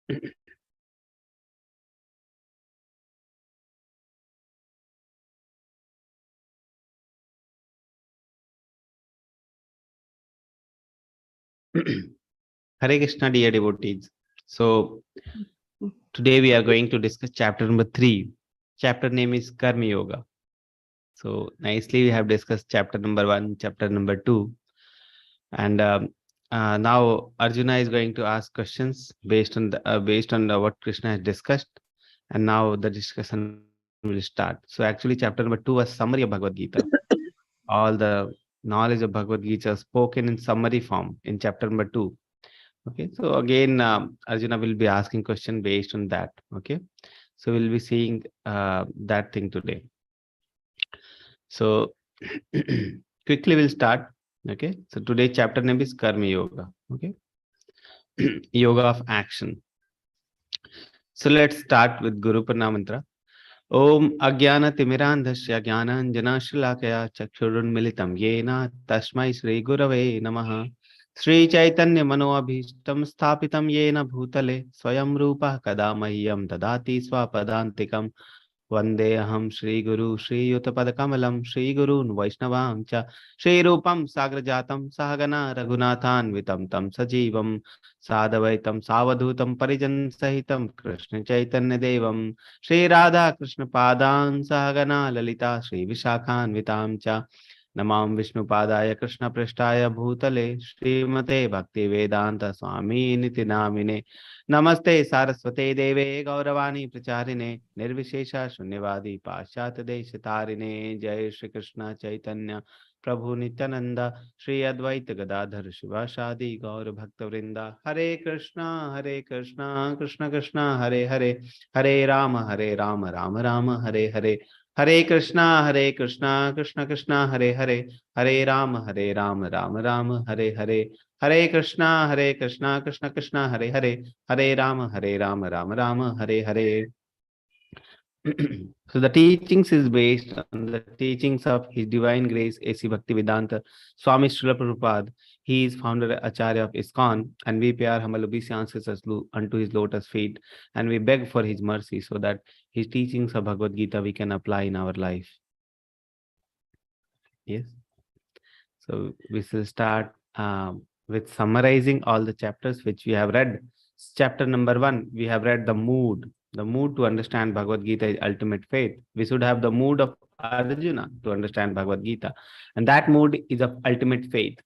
Hare Krishna, dear devotees. So today we are going to discuss chapter number 3. Chapter name is Karma Yoga. So nicely we have discussed chapter number 1, chapter number 2, and now Arjuna is going to ask questions based on what Krishna has discussed, and now the discussion will start. So actually, chapter number 2 was summary of Bhagavad Gita. All the knowledge of Bhagavad Gita spoken in summary form in chapter number 2. Okay, so again, Arjuna will be asking question based on that. Okay, so we'll be seeing that thing today. So quickly we'll start. Okay, so today chapter name is Karma Yoga. Okay, yoga of action. So let's start with Guru Pranam. Om Agyana Timirandhasya Jnananjana Shalakaya Chakshurunmilitam Yena Tasmai Shri Gurave Namaha. Shri Chaitanya Manoabhishtam Sthapitam Yena Bhutale Swayam Rupa Kada Mahyam Dadati Swapadantikam Vande Aham Shri Guru Shri Yutapadakamalam Shri Gurun Vaishnavam Cha Shri Rupam Sagrajatam Sahagana Raghunathan Vitam Tam Sajivam Sadavaitam Savadhutam Parijan Sahitam Krishna Chaitanya Devam Shri Radha Krishna Padan Sahagana Lalita Shri Vishakhan Vitam Cha Namam Vishnu Padaya Krishna Prishtaya Bhutale Srimate Bhakti Vedanta Swami Niti Namine Namaste Saraswate Deve Gauravani Pracharine Nirvishesha Shunyavadi Pashyat Deshatarine Jai Shri Krishna Chaitanya Prabhu Nityananda Shri Advaita Gadadhar Shivashadi Gaur Bhakta Vrinda Hare Krishna Krishna Krishna Hare Hare Hare Rama Rama Rama Hare Hare Hare Krishna Krishna Krishna Hare Hare Hare Rama Rama Hare Hare Hare Krishna Krishna Krishna Hare Hare Hare Rama Rama Hare Hare. So the teachings is based on the teachings of His Divine Grace A.C. Bhaktivedanta Swami Srila Prabhupada. He is founder Acharya of ISKCON, and we pay our humble obeisances unto his lotus feet, and we beg for his mercy so that his teachings of Bhagavad Gita we can apply in our life. Yes. So we will start with summarizing all the chapters which we have read. Chapter number 1, we have read the mood. The mood to understand Bhagavad Gita is ultimate faith. We should have the mood of Arjuna to understand Bhagavad Gita. And that mood is of ultimate faith.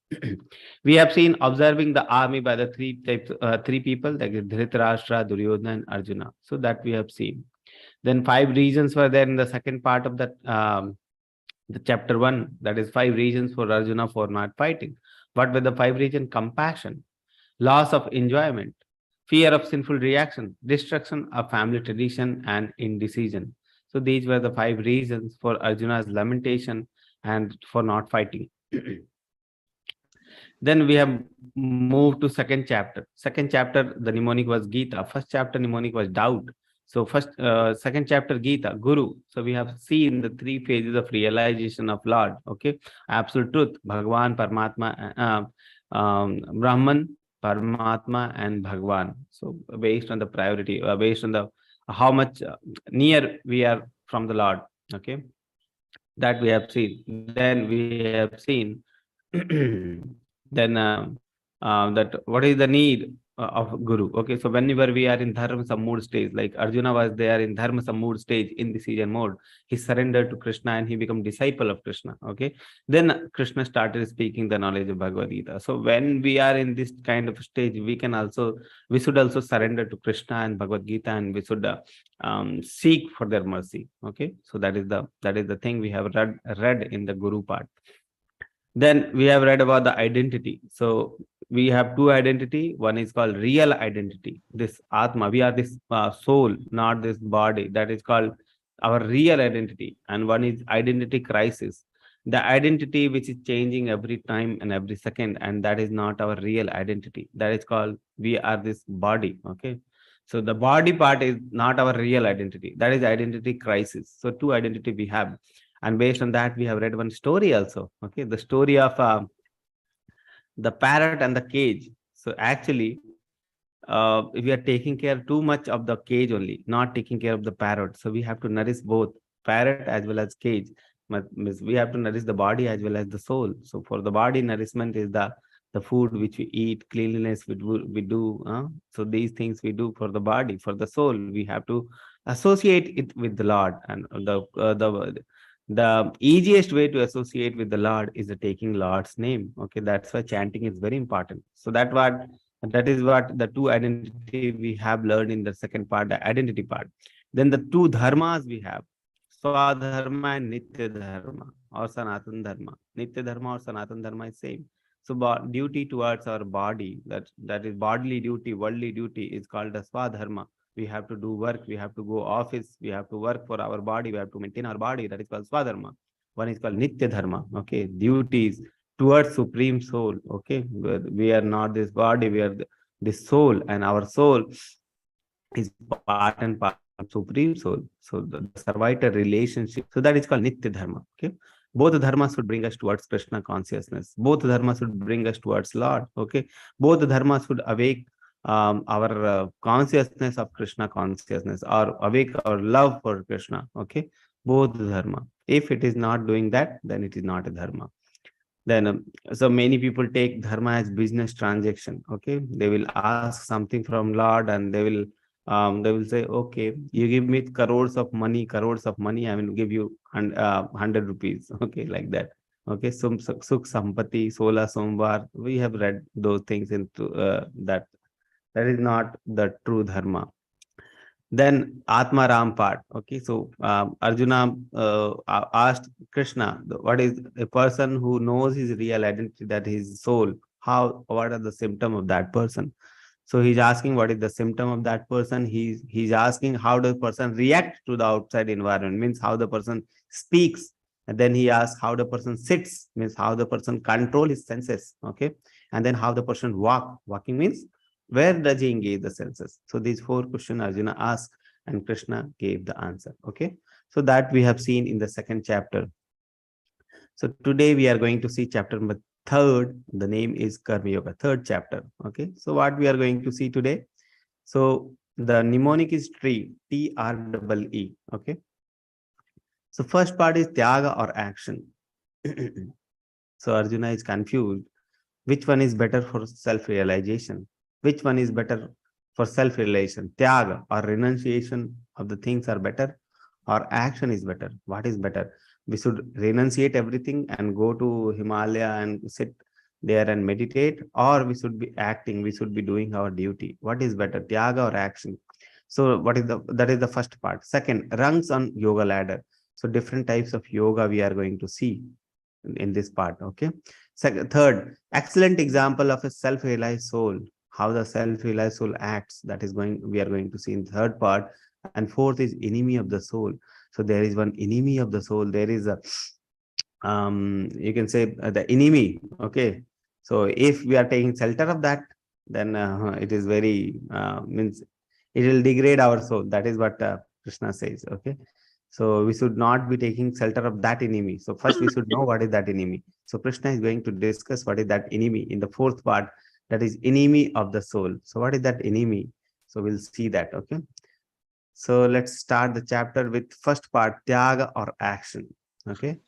We have seen observing the army by the three people, like Dhritarashtra, Duryodhana, and Arjuna. So that we have seen. Then 5 reasons were there in the second part of that the chapter 1, that is 5 reasons for Arjuna for not fighting. What were the 5 reasons? Compassion, loss of enjoyment, fear of sinful reaction, destruction of family tradition, and indecision. So these were the 5 reasons for Arjuna's lamentation and for not fighting. Then we have moved to second chapter. Second chapter, the mnemonic was Gita. First chapter mnemonic was doubt. So second chapter Gita, Guru. So we have seen the 3 phases of realization of Lord. Okay, absolute truth, Bhagwan, Paramatma, Brahman, Paramatma, and Bhagwan. So based on the priority, based on the how much near we are from the Lord. Okay, that we have seen. Then we have seen. Then that what is the need of Guru. Okay, so whenever we are in Dharma Sammood stage, like Arjuna was there in Dharma Sammood stage, in decision mode, he surrendered to Krishna and he became disciple of Krishna. Okay, then Krishna started speaking the knowledge of Bhagavad Gita. So when we are in this kind of stage, we should also surrender to Krishna and Bhagavad Gita, and we should seek for their mercy. Okay, so that is the thing we have read in the Guru part. Then we have read about the identity. So we have 2 identity. One is called real identity. This Atma, we are this soul, not this body. That is called our real identity. And one is identity crisis. The identity which is changing every time and every second, and that is not our real identity. That is called we are this body. Okay. So the body part is not our real identity. That is identity crisis. So 2 identity we have. And based on that, we have read one story also. Okay, the story of the parrot and the cage. So actually, if we are taking care too much of the cage only, not taking care of the parrot. So we have to nourish both parrot as well as cage. Means we have to nourish the body as well as the soul. So for the body, nourishment is the food which we eat, cleanliness we do. So these things we do for the body. For the soul, we have to associate it with the Lord. And the easiest way to associate with the Lord is the taking Lord's name. Okay, that's why chanting is very important. So that is what the two identity we have learned in the second part, the identity part. Then the two dharmas we have, Swadharma and Nitya Dharma or Sanatan Dharma. Nitya Dharma or Sanatan Dharma is same. So duty towards our body, that is bodily duty, worldly duty is called as Swadharma. We have to do work, we have to go office, we have to work for our body, we have to maintain our body. That is called Swadharma. One is called Nitya Dharma. Okay, duties towards Supreme Soul. Okay, we are not this body, we are the soul, and our soul is part and parcel of Supreme Soul. So the servitor relationship. So that is called Nitya Dharma. Okay. Both dharmas should bring us towards Krishna consciousness. Both dharmas should bring us towards Lord. Okay. Both dharmas should awake our consciousness of Krishna consciousness, or awake our love for Krishna. Okay. Both dharma. If it is not doing that, then it is not a dharma. Then so many people take dharma as business transaction. Okay, they will ask something from Lord, and they will say, okay, you give me crores of money, I will give you 100 rupees. Okay, like that. Okay, sukh sampati, sola somvar, we have read those things into that is not the true dharma. Then Atma Ram part. Okay, so Arjuna asked Krishna, what is a person who knows his real identity, that his soul? How? What are the symptom of that person? So he's asking what is the symptom of that person. He's asking how does person react to the outside environment, means how the person speaks. And then he asks how the person sits, means how the person control his senses. Okay, and then how the person walking means where does he engage the senses. So these four questions Arjuna asked, and Krishna gave the answer. Okay, so that we have seen in the second chapter. So today we are going to see chapter number third. The name is Karma Yoga, third chapter. Okay, so what we are going to see today. So the mnemonic is tree, TREE. Okay, so first part is Tyaga or action. So Arjuna is confused. Which one is better for self-realization? Which one is better for self-realization? Tyaga or renunciation of the things are better, or action is better? What is better? We should renunciate everything and go to Himalaya and sit there and meditate, or we should be acting, we should be doing our duty. What is better, Tyaga or action? So that is the first part. Second, rungs on yoga ladder. So different types of yoga we are going to see in this part. Okay. Second, third, excellent example of a self-realized soul, how the self-realized soul acts. That is we are going to see in the third part. And fourth is enemy of the soul. So there is one enemy of the soul. There is a you can say the enemy. Okay, so if we are taking shelter of that, then it is very means it will degrade our soul. That is what Krishna says. Okay, so we should not be taking shelter of that enemy. So first we should know what is that enemy. So Krishna is going to discuss what is that enemy in the fourth part, that is enemy of the soul. So what is that enemy? So we'll see that. Okay, so let's start the chapter with first part, Tyaga or action. Okay,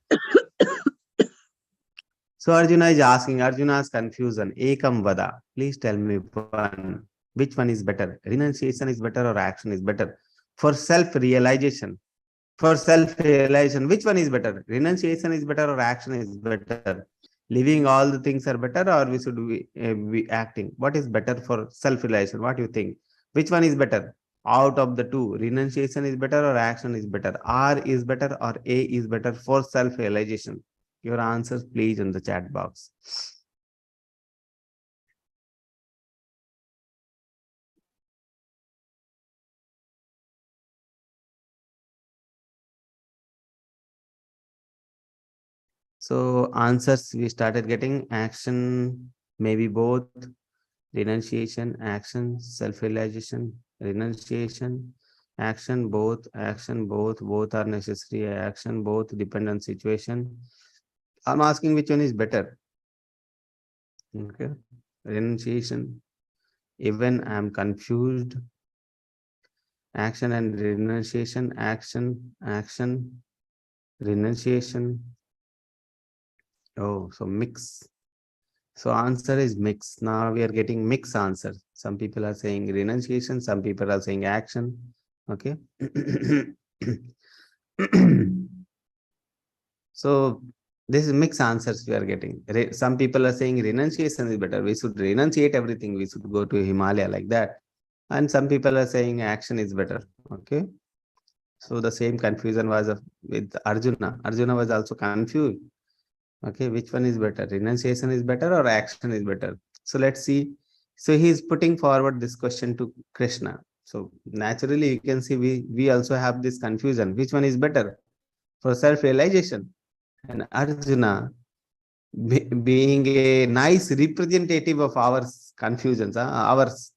so Arjuna is asking, Arjuna's confusion, Ekam Vada, please tell me one. Which one is better? Renunciation is better or action is better? For self-realization, which one is better? Renunciation is better or action is better? Leaving all the things are better, or we should be acting? What is better for self-realization? What do you think? Which one is better? Out of the two, renunciation is better or action is better? R is better or A is better for self-realization? Your answers, please, in the chat box. So answers we started getting: action, maybe both, renunciation, action, self-realization, renunciation, action, both are necessary, action, both depend on situation. I'm asking which one is better. Okay, renunciation, Even I am confused. Action and renunciation, action, renunciation. Oh, so mix. So answer is mix. Now we are getting mix answer. Some people are saying renunciation, some people are saying action. Okay. So this is mixed answers we are getting. Some people are saying renunciation is better. We should renunciate everything. We should go to Himalaya like that. And some people are saying action is better. Okay. So the same confusion was with Arjuna. Arjuna was also confused. Okay, which one is better? Renunciation is better or action is better? So let's see. So he is putting forward this question to Krishna. So naturally, you can see we also have this confusion. Which one is better for self-realization? And Arjuna, being a nice representative of our confusions, ours,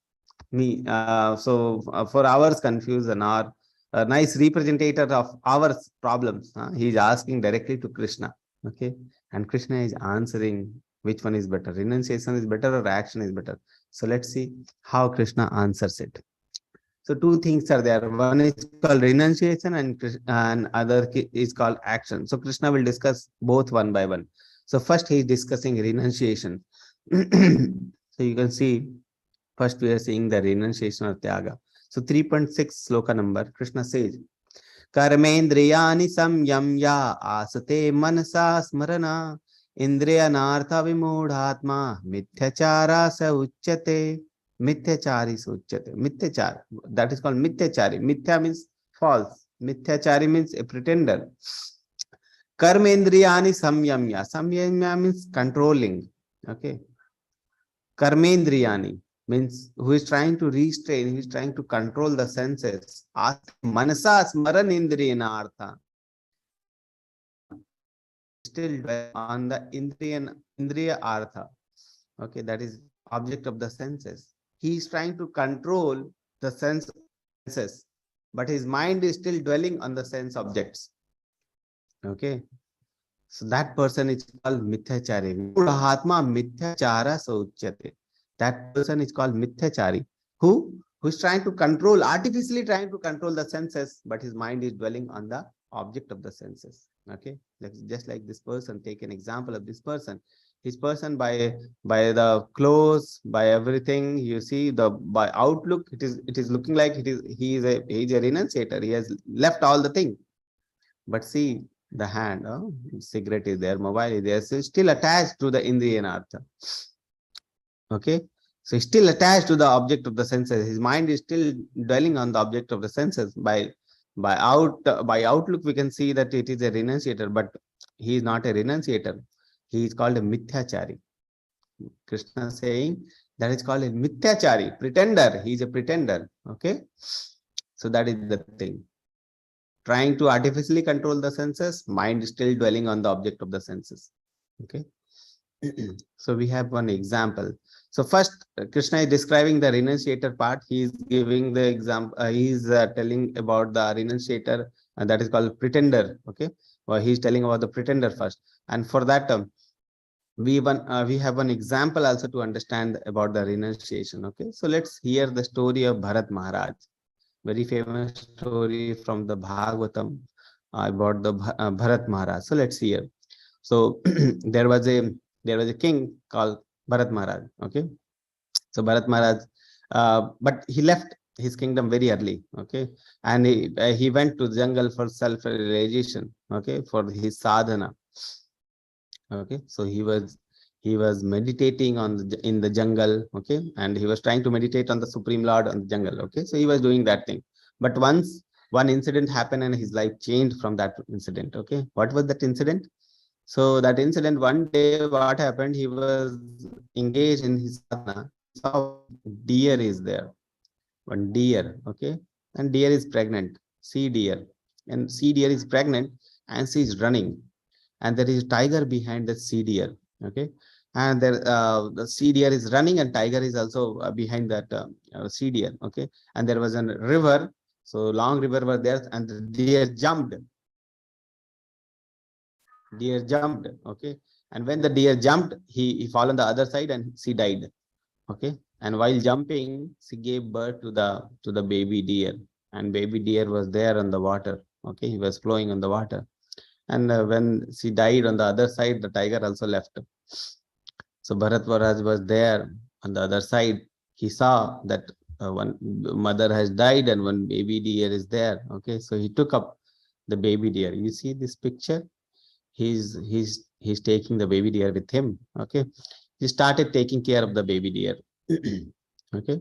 me. For ours confusion or a nice representative of our problems, he is asking directly to Krishna. Okay, and Krishna is answering which one is better, renunciation is better or action is better. So let's see how Krishna answers it. So two things are there. One is called renunciation and other is called action. So Krishna will discuss both one by one. So first he is discussing renunciation. So you can see first we are seeing the renunciation of Tyaga. So 3.6 sloka number, Krishna says, Karmendriyani samyamya asate manasa smarana indriyanartha vimudhatma mithyachara sa uchyate. Mithyachari sa uchyate. Mithyachari, that is called mithyachari. Mithya means false. Mithyachari means a pretender. Karmendriyani samyamya. Samyamya means controlling. Okay. Karmendriyani means who is trying to restrain, who is trying to control the senses. Manasa smaran indriyana artha. Still on the indriya artha. Okay, that is object of the senses. He is trying to control the senses, but his mind is still dwelling on the sense objects. Okay. So that person is called mithyachari. Atma mithyachara sauchyate. That person is called mithyachari. Who is trying to control, artificially trying to control the senses, but his mind is dwelling on the object of the senses. Okay, just like this person. Take an example of this person. His person by the clothes, by everything, you see by outlook, it is looking like he is a renunciator. He has left all the thing. But see the hand, cigarette is there, mobile is there, so still attached to the indriyanartha. Okay, so still attached to the object of the senses. His mind is still dwelling on the object of the senses. By outlook, we can see that it is a renunciator, but he is not a renunciator. He is called a mithyachari. Krishna saying that is called a mithyachari, pretender. He is a pretender. Okay, so that is the thing. Trying to artificially control the senses, mind is still dwelling on the object of the senses. Okay. So we have one example. So first, Krishna is describing the renunciator part. He is giving the example. He is telling about the renunciator, and that is called pretender. Okay. Well, he is telling about the pretender first, and for that, we have one example also to understand about the renunciation. Okay. So let's hear the story of Bharat Maharaj. Very famous story from the Bhagavatam about the Bharat Maharaj. So let's hear. So there was a king called Bharat Maharaj. Okay, so Bharat Maharaj, but he left his kingdom very early. Okay, and he went to the jungle for self-realization. Okay, for his sadhana. Okay, so he was meditating in the jungle. Okay, and he was trying to meditate on the Supreme Lord on the jungle. Okay, so he was doing that thing. But once one incident happened and his life changed from that incident. Okay, what was that incident? So that incident, one day, what happened? He was engaged in his sadhana. Saw deer is there, one deer. Okay, and deer is pregnant. See deer, and see deer is pregnant, and she is running. And there is tiger behind the sea deer. Okay, and there the sea deer is running and tiger is also behind that sea deer. Okay, and there was a river, so long river was there, and the deer jumped. Okay, and when the deer jumped, he fell on the other side and she died. Okay, And while jumping, she gave birth to the baby deer, and baby deer was there on the water. Okay, he was flowing on the water. And when she died on the other side, the tiger also left. So Bharat Maharaj was there on the other side. He saw that one mother has died and one baby deer is there. Okay, so he took up the baby deer. You see this picture? He's taking the baby deer with him. Okay, he started taking care of the baby deer. Okay,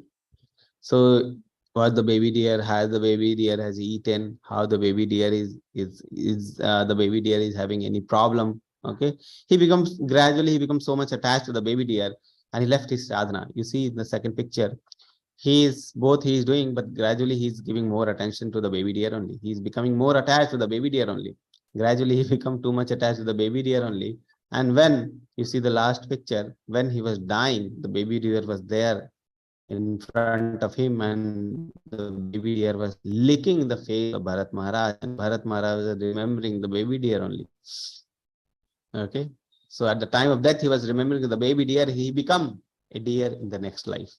so what the baby deer has eaten, how the baby deer is the baby deer is having any problem. Okay, he becomes so much attached to the baby deer, and he left his sadhana. You see in the second picture, he is doing, but gradually he's giving more attention to the baby deer only. He's becoming more attached to the baby deer only. Gradually he become too much attached to the baby deer only. And when you see the last picture, when he was dying, the baby deer was there in front of him, and the baby deer was licking the face of Bharat Maharaj, and Bharat Maharaj was remembering the baby deer only. Okay, so at the time of death, he was remembering the baby deer. He become a deer in the next life.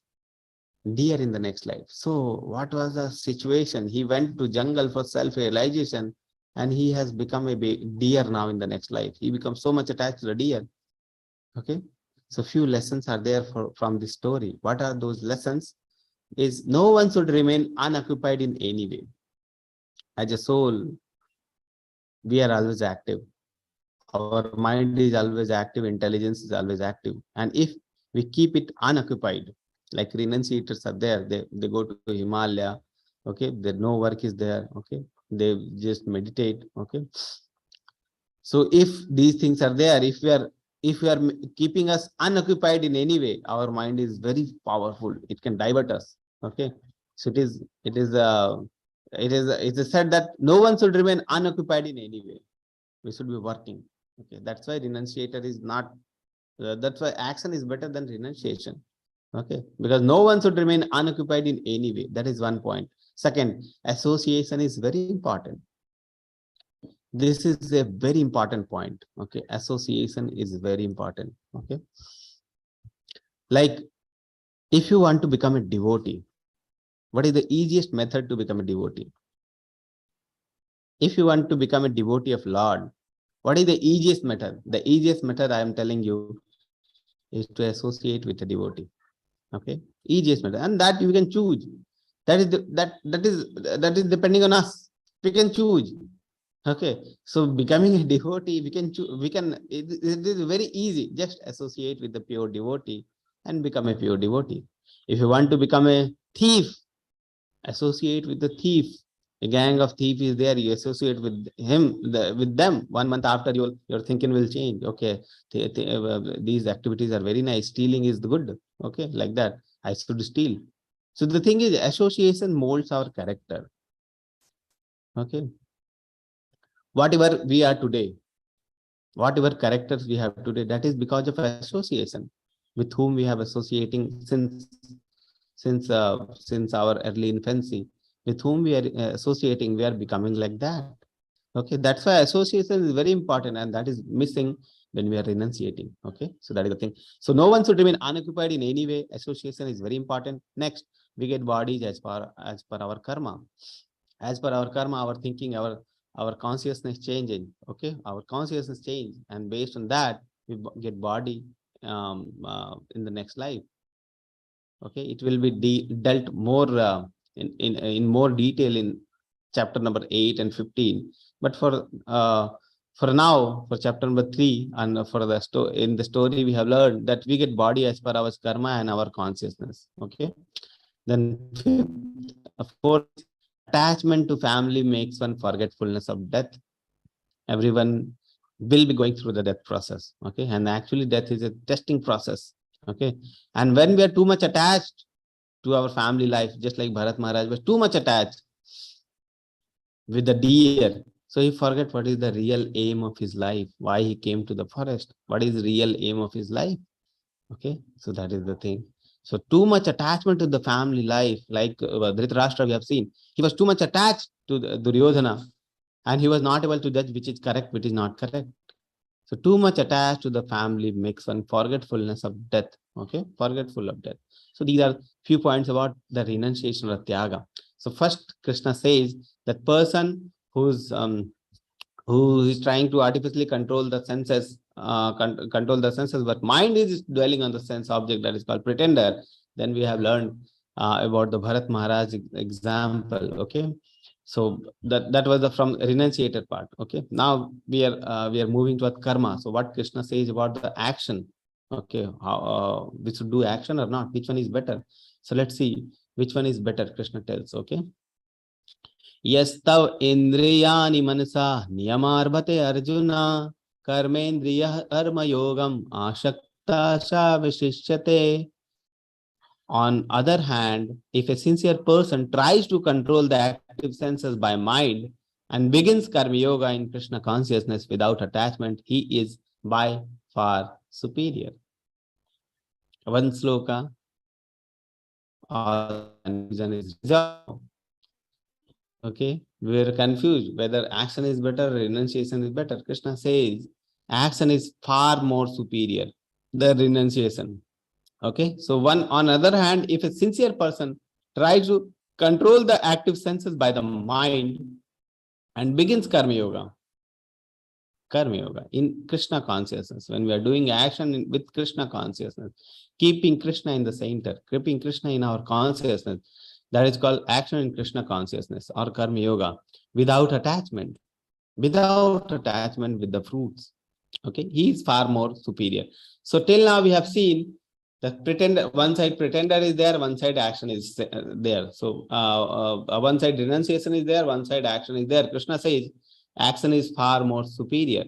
Deer in the next life. So what was the situation? He went to jungle for self-realization, and he has become a deer now in the next life. He becomes so much attached to the deer. Okay, so few lessons are there from this story. What are those lessons? Is no one should remain unoccupied in any way. As a soul, we are always active. Our mind is always active, intelligence is always active. And if we keep it unoccupied, like renunciators are there, they go to Himalaya, okay, there no work is there, okay, they just meditate, okay. So if these things are there, if we are keeping us unoccupied in any way, our mind is very powerful. It can divert us. Okay, so it is said that no one should remain unoccupied in any way. We should be working. Okay, that's why renunciator is not. That's why action is better than renunciation. Okay, because no one should remain unoccupied in any way. That is one point. Second, association is very important. This is a very important point. Okay, association is very important. Okay, like if you want to become a devotee, what is the easiest method to become a devotee? If you want to become a devotee of Lord, what is the easiest method? The easiest method I am telling you is to associate with a devotee. Okay, easiest method, and that you can choose. That is depending on us. We can choose. Okay, so becoming a devotee, it is very easy. Just associate with the pure devotee and become a pure devotee. If you want to become a thief, associate with the thief. A gang of thief is there, you associate with with them. 1 month after, your thinking will change. Okay, these activities are very nice. Stealing is good. Okay, like that. I should steal. So the thing is, association molds our character. Okay. Whatever we are today, whatever characters we have today, that is because of association with whom we have associating since our early infancy. With whom we are associating, we are becoming like that. Okay, that's why association is very important, and that is missing when we are renunciating. Okay, so that is the thing. So no one should remain unoccupied in any way. Association is very important. Next, we get bodies as per our karma. As per our karma, our thinking, our consciousness changing. Okay, our consciousness change, and based on that, we get body in the next life. Okay, it will be dealt more in more detail in chapter number 8 and 15. But for now, for chapter number 3, and for the in the story, we have learned that we get body as per our karma and our consciousness. Okay, then of course, attachment to family makes one forgetfulness of death. Everyone will be going through the death process. Okay, and actually, death is a testing process. Okay, and when we are too much attached to our family life, just like Bharat Maharaj was too much attached with the deer, so he forget what is the real aim of his life, why he came to the forest, what is the real aim of his life. Okay, so that is the thing. So too much attachment to the family life, like Dhritarashtra we have seen, he was too much attached to Duryodhana, and he was not able to judge which is correct, which is not correct. So too much attached to the family makes one forgetfulness of death. Okay, forgetful of death. So these are few points about the renunciation or tyaga. So first, Krishna says that person who is trying to artificially control the senses, control the senses, but mind is dwelling on the sense object, that is called pretender. Then we have learned about the Bharat Maharaj example. Okay, so that was the from renunciated part. Okay, now we are moving toward karma. So what Krishna says about the action. Okay, how we should do action or not? Which one is better? So let's see which one is better. Krishna tells. Okay. यस्तव इंद्रियाणि मनसा नियमार्भते अर्जुन कर्मेन्द्रियः कर्मयोगम आसक्ता सा विशिष्यते. On other hand, if a sincere person tries to control the active senses by mind and begins karma yoga in Krishna consciousness without attachment, he is by far superior. One sloka, is okay, we were confused whether action is better or renunciation is better. Krishna says action is far more superior than renunciation. Okay, so on other hand, if a sincere person tries to control the active senses by the mind and begins karma yoga in Krishna consciousness, when we are doing action with Krishna consciousness, keeping Krishna in the center, keeping Krishna in our consciousness, that is called action in Krishna consciousness or karma yoga, without attachment with the fruits. Okay, he is far more superior. So till now we have seen that pretender, one side pretender is there, one side action is there. So one side renunciation is there, one side action is there. Krishna says action is far more superior.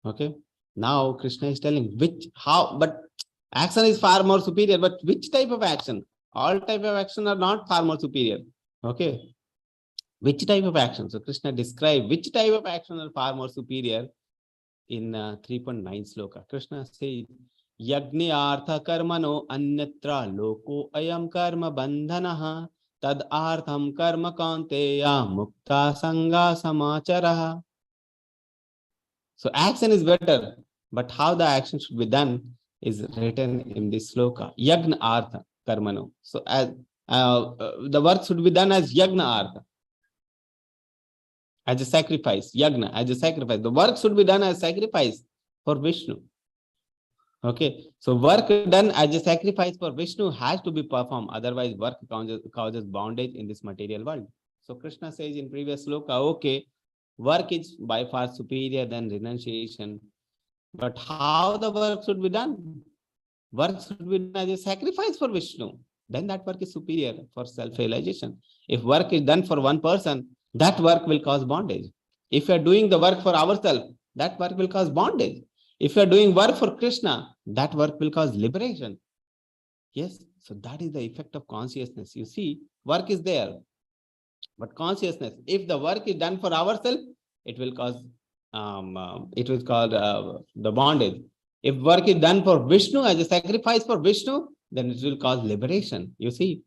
Okay, now Krishna is telling but action is far more superior, but which type of action? All type of action are not far more superior. Okay, which type of action? So Krishna described which type of action are far more superior in 3.9 sloka. Krishna says, Yagni artha karmano anyatra loko ayam karma bandhanaha tad artham karma kaunteya mukta sanga samacharaha. So action is better, but how the action should be done is written in this sloka. Yagna artha karmano. So as the work should be done as yagna artha, as a sacrifice. Yagna as a sacrifice. The work should be done as sacrifice for Vishnu. Okay, so work done as a sacrifice for Vishnu has to be performed, otherwise work causes bondage in this material world. So Krishna says in previous sloka, okay, work is by far superior than renunciation, but how the work should be done? Work should be done as a sacrifice for Vishnu. Then that work is superior for self-realization. If work is done for one person, that work will cause bondage. If you are doing the work for ourselves, that work will cause bondage. If you are doing work for Krishna, that work will cause liberation. Yes, so that is the effect of consciousness. You see, work is there, but consciousness, if the work is done for ourselves, it will cause the bondage. If work is done for Vishnu as a sacrifice for Vishnu, then it will cause liberation. You see,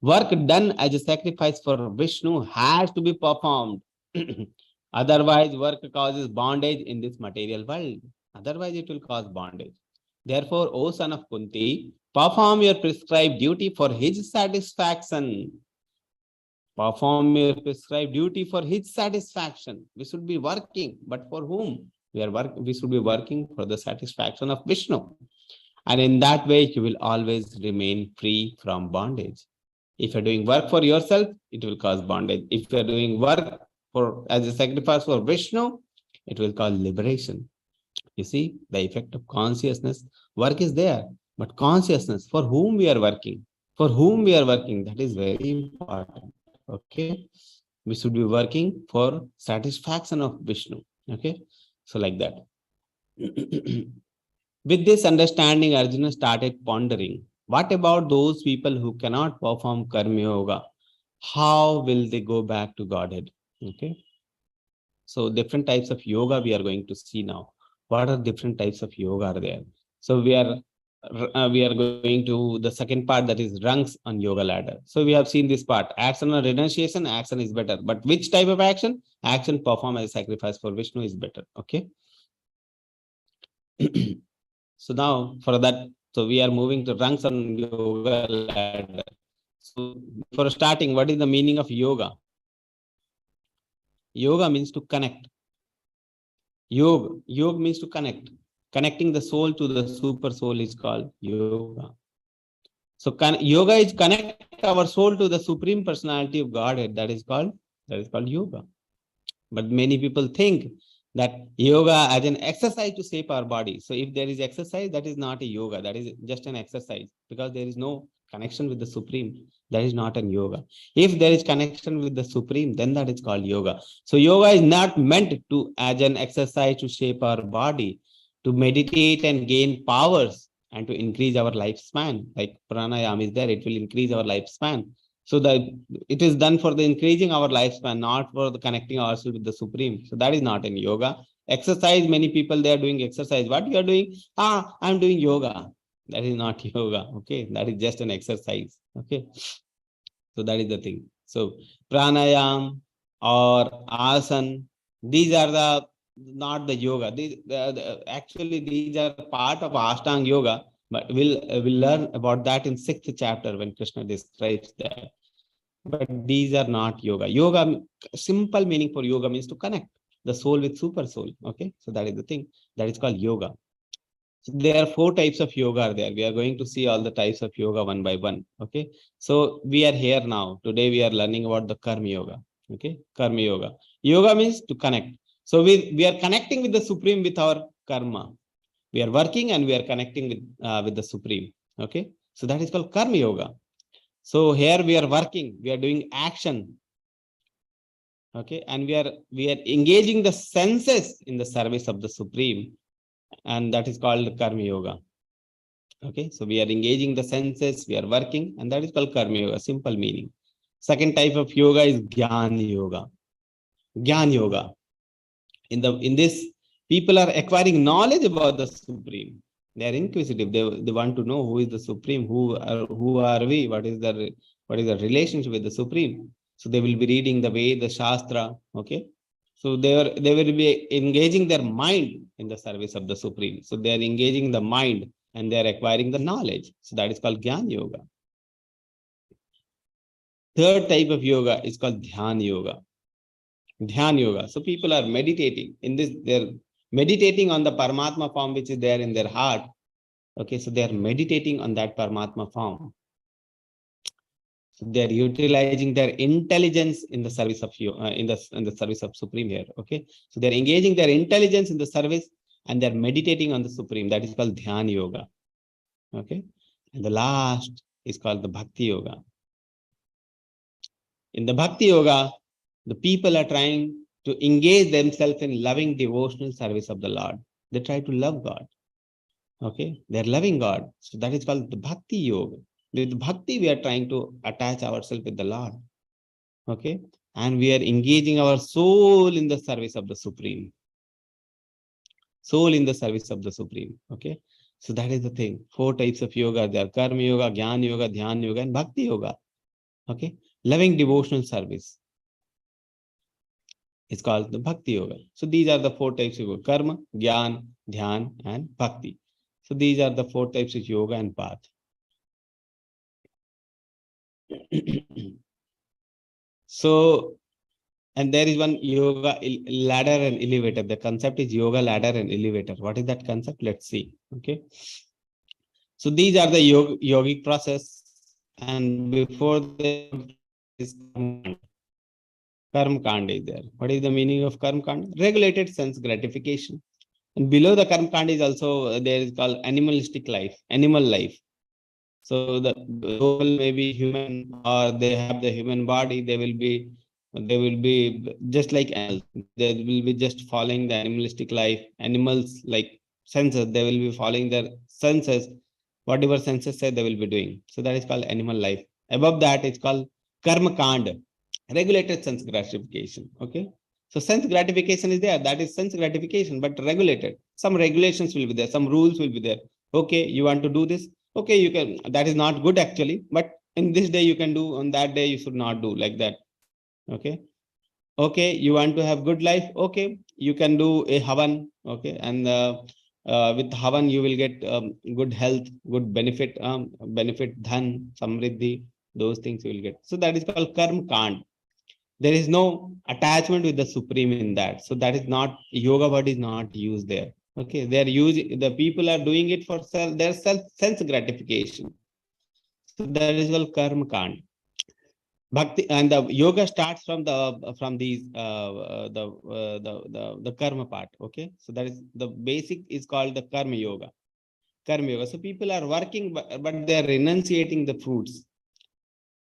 work done as a sacrifice for Vishnu has to be performed. Otherwise, work causes bondage in this material world. Otherwise, it will cause bondage. Therefore, O son of Kunti, perform your prescribed duty for his satisfaction. Perform your prescribed duty for his satisfaction. We should be working, but for whom? We should be working for the satisfaction of Vishnu. And in that way, you will always remain free from bondage. If you're doing work for yourself, it will cause bondage. If you're doing work as a sacrifice for Vishnu, it will cause liberation. You see, the effect of consciousness. Work is there, but consciousness, for whom we are working, that is very important. Okay, we should be working for satisfaction of Vishnu. Okay, so like that. With this understanding, Arjuna started pondering, what about those people who cannot perform karma yoga? How will they go back to Godhead? Okay, so different types of yoga we are going to see now. What are different types of yoga are there? So we are going to the second part, that is rungs on yoga ladder. So we have seen this part, action or renunciation. Action is better, but which type of action? Action performed as a sacrifice for Vishnu is better. Okay, So now for that, so we are moving to rungs on yoga ladder. So for starting, what is the meaning of yoga? Yoga means to connect. Yoga means to connect. Connecting the soul to the super soul is called yoga. So yoga is connect our soul to the supreme personality of Godhead. That is called yoga. But many people think that yoga as an exercise to shape our body. So if there is exercise, that is not a yoga. That is just an exercise, because there is no connection with the supreme. That is not an yoga. If there is connection with the supreme, then that is called yoga. So yoga is not meant to as an exercise to shape our body, to meditate and gain powers and to increase our lifespan. Like pranayama is there, it will increase our lifespan. So that it is done for the increasing our lifespan, not for the connecting ourselves with the supreme. So that is not in yoga. Exercise, many people, they are doing exercise. What you are doing? I'm doing yoga. That is not yoga. Okay, that is just an exercise. Okay, so that is the thing. So pranayam or asan, these are the not the yoga. Actually these are part of Ashtanga yoga, but we'll learn about that in 6th chapter when Krishna describes that. But these are not yoga. Yoga, simple meaning for yoga means to connect the soul with super soul. Okay, so that is the thing. That is called yoga. So there are 4 types of yoga are there. We are going to see all the types of yoga one by one. Okay, so we are here now. Today we are learning about the karma yoga. Okay, karma yoga. Yoga means to connect. So we are connecting with the supreme with our karma. We are working and we are connecting with the supreme. Okay, so that is called karma yoga. So here we are working, we are doing action. Okay, and we are engaging the senses in the service of the supreme, and that is called karma yoga. Okay, so we are engaging the senses, we are working, and that is called karma yoga, simple meaning. Second type of yoga is Gyan yoga. Gyan yoga. In this, people are acquiring knowledge about the supreme. They are inquisitive. They want to know who is the supreme, who are we, what is the relationship with the supreme. So they will be reading the Ved, the Shastra. Okay, so they will be engaging their mind in the service of the supreme. So they are engaging the mind and they are acquiring the knowledge. So that is called Gyan yoga. Third type of yoga is called Dhyan yoga. Dhyan yoga. So people are meditating in this. They're meditating on the Paramatma form which is there in their heart. Okay, so they are meditating on that Paramatma form. So they are utilizing their intelligence in the service of you, in the service of Supreme here. Okay, so they are engaging their intelligence in the service and they are meditating on the Supreme. That is called Dhyan yoga. Okay, and the last is called the Bhakti yoga. In the Bhakti yoga, the people are trying to engage themselves in loving devotional service of the Lord. They try to love God. Okay, they're loving God. So that is called the Bhakti yoga. With Bhakti, we are trying to attach ourselves with the Lord. Okay, and we are engaging our soul in the service of the Supreme. Soul in the service of the Supreme. Okay, so that is the thing. 4 types of yoga. There are Karma yoga, Jnana yoga, Dhyan yoga, and Bhakti yoga. Okay, loving devotional service. It's called the Bhakti yoga. So these are the 4 types of yoga: Karma, Jnana, Dhyan, and Bhakti. So these are the 4 types of yoga and path. So, and there is one yoga ladder and elevator. The concept is yoga ladder and elevator. What is that concept? Let's see. Okay. So these are the yogic process. And before this Karma Kanda is there. What is the meaning of Karma Kanda? Regulated sense gratification. And below the Karma Kanda is also there is called animalistic life, animal life. So the soul may be human or they have the human body, they will be just like animals. They will be just following the animalistic life. Animals like senses, they will be following their senses. Whatever senses say, they will be doing. So that is called animal life. Above that, it's called Karma Kanda, regulated sense gratification. Okay. So sense gratification is there. That is sense gratification, but regulated. Some regulations will be there. Some rules will be there. Okay, you want to do this? Okay, you can. That is not good actually, but in this day you can do, on that day you should not do, like that. Okay. Okay, you want to have good life? Okay, you can do a havan. Okay, and with Havan, you will get good health, good benefit, dhan, samriddhi, those things you will get. So that is called karma kand. There is no attachment with the supreme in that. So that is not, yoga word is not used there. Okay, they are using, the people are doing it for their sense gratification. So that is called karma kand. Bhakti, and the yoga starts from these the karma part. Okay, so that is the basic is called the karma yoga. Karma yoga. So people are working, but they are renunciating the fruits.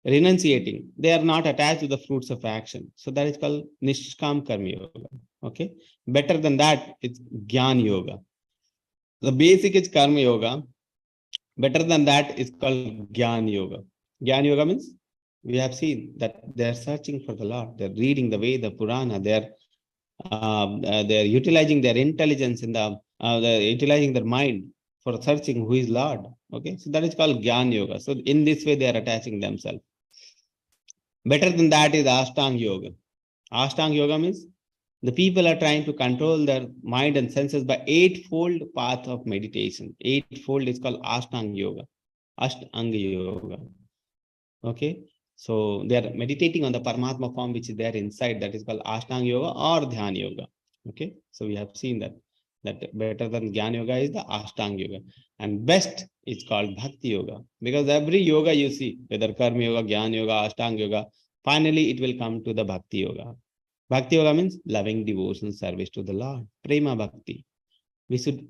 Renunciating, they are not attached to the fruits of action. So that is called nishkam karma yoga. Okay, better than that, it's gyan yoga. The basic is karma yoga. Better than that is called gyan yoga. Gyan yoga means, we have seen that they are searching for the Lord. They're reading the Veda, Purana. They're utilizing their intelligence in they're utilizing their mind for searching who is Lord. Okay, so that is called Gyan Yoga. So in this way, they are attaching themselves. Better than that is Ashtanga Yoga. Ashtanga Yoga means the people are trying to control their mind and senses by eightfold path of meditation. Eightfold is called Ashtanga Yoga. Ashtanga Yoga. Okay. So they are meditating on the Paramatma form, which is there inside. That is called Ashtanga Yoga or Dhyana Yoga. Okay. So we have seen that better than Jnana Yoga is the Ashtanga Yoga. And best is called Bhakti Yoga. Because every yoga you see, whether Karma Yoga, Jnana Yoga, Ashtanga Yoga, finally it will come to the Bhakti Yoga. Bhakti Yoga means loving devotion service to the Lord. Prema Bhakti. We should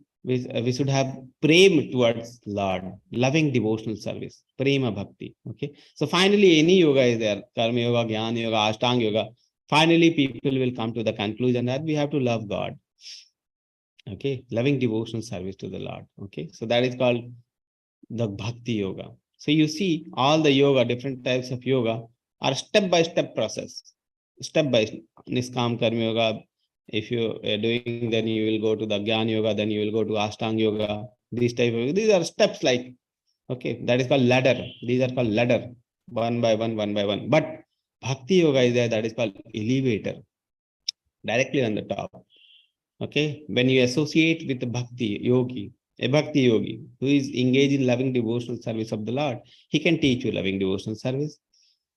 have prema towards Lord, loving devotional service, prema bhakti. Okay. So finally, any yoga is there, karma yoga, jnana yoga, ashtanga yoga. Finally, people will come to the conclusion that we have to love God. Okay, loving devotional service to the Lord. Okay, so that is called the bhakti yoga. So you see, all the yoga, different types of yoga, are step-by-step process. Step by niskam karma yoga. If you are doing, then you will go to the Jnana Yoga, then you will go to Ashtanga Yoga. These are steps like, okay, that is called ladder. These are called ladder, one by one, one by one. But Bhakti Yoga is there, that is called elevator, directly on the top. Okay, when you associate with the Bhakti Yogi, a Bhakti Yogi who is engaged in loving devotional service of the Lord, he can teach you loving devotional service.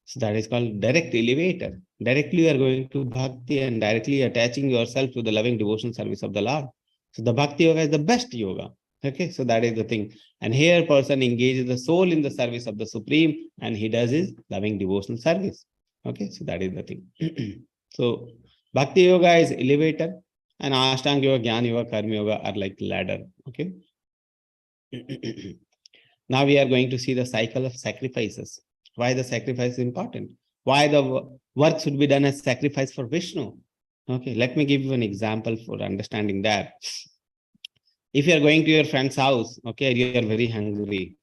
So that is called direct elevator. Directly you are going to Bhakti and directly attaching yourself to the loving devotional service of the Lord. So the Bhakti Yoga is the best yoga. Okay, so that is the thing. And here person engages the soul in the service of the Supreme and he does his loving devotional service. Okay, so that is the thing. So Bhakti Yoga is elevator and Ashtanga Yoga, Jnana Yoga, Karma Yoga are like ladder. Okay. Now we are going to see the cycle of sacrifices. Why the sacrifice is important? Why the work should be done as sacrifice for Vishnu? Okay, let me give you an example for understanding that. If you are going to your friend's house, okay, you are very hungry.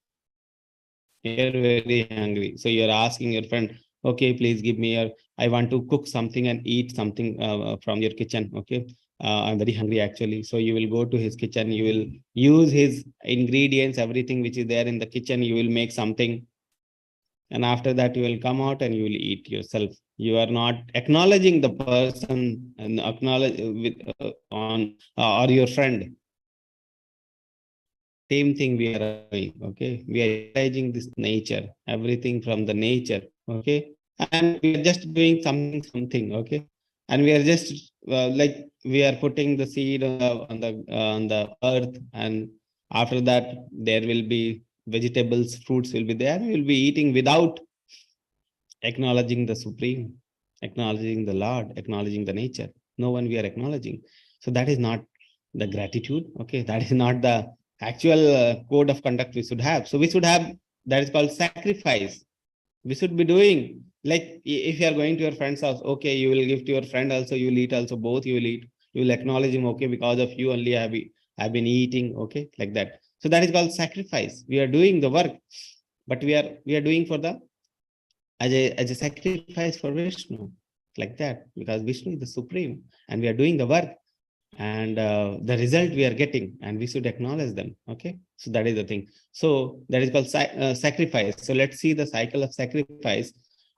You're very hungry. So you're asking your friend, okay, please give me I want to cook something and eat something from your kitchen. Okay. I'm very hungry actually. So you will go to his kitchen, you will use his ingredients, everything which is there in the kitchen, you will make something. And after that, you will come out and you will eat yourself. You are not acknowledging the person and acknowledge with or your friend. Same thing we are doing. Okay, we are utilizing this nature, everything from the nature. Okay, and we are just doing something. Okay, and we are just like we are putting the seed on the earth, and after that there will be vegetables, fruits will be there. We will be eating without acknowledging the Supreme, acknowledging the Lord, acknowledging the nature. No one we are acknowledging. So that is not the gratitude. Okay, that is not the actual code of conduct we should have. So we should have, that is called sacrifice. We should be doing, like if you are going to your friend's house, okay, you will give to your friend also, you will eat also, both you will eat. You will acknowledge him, okay, because of you only I have been eating, okay, like that. So that is called sacrifice. We are doing the work, but we are doing for the as a sacrifice for Vishnu, like that, because Vishnu is the supreme and we are doing the work and the result we are getting and we should acknowledge them. Okay, so that is the thing. So that is called sacrifice. So let's see the cycle of sacrifice.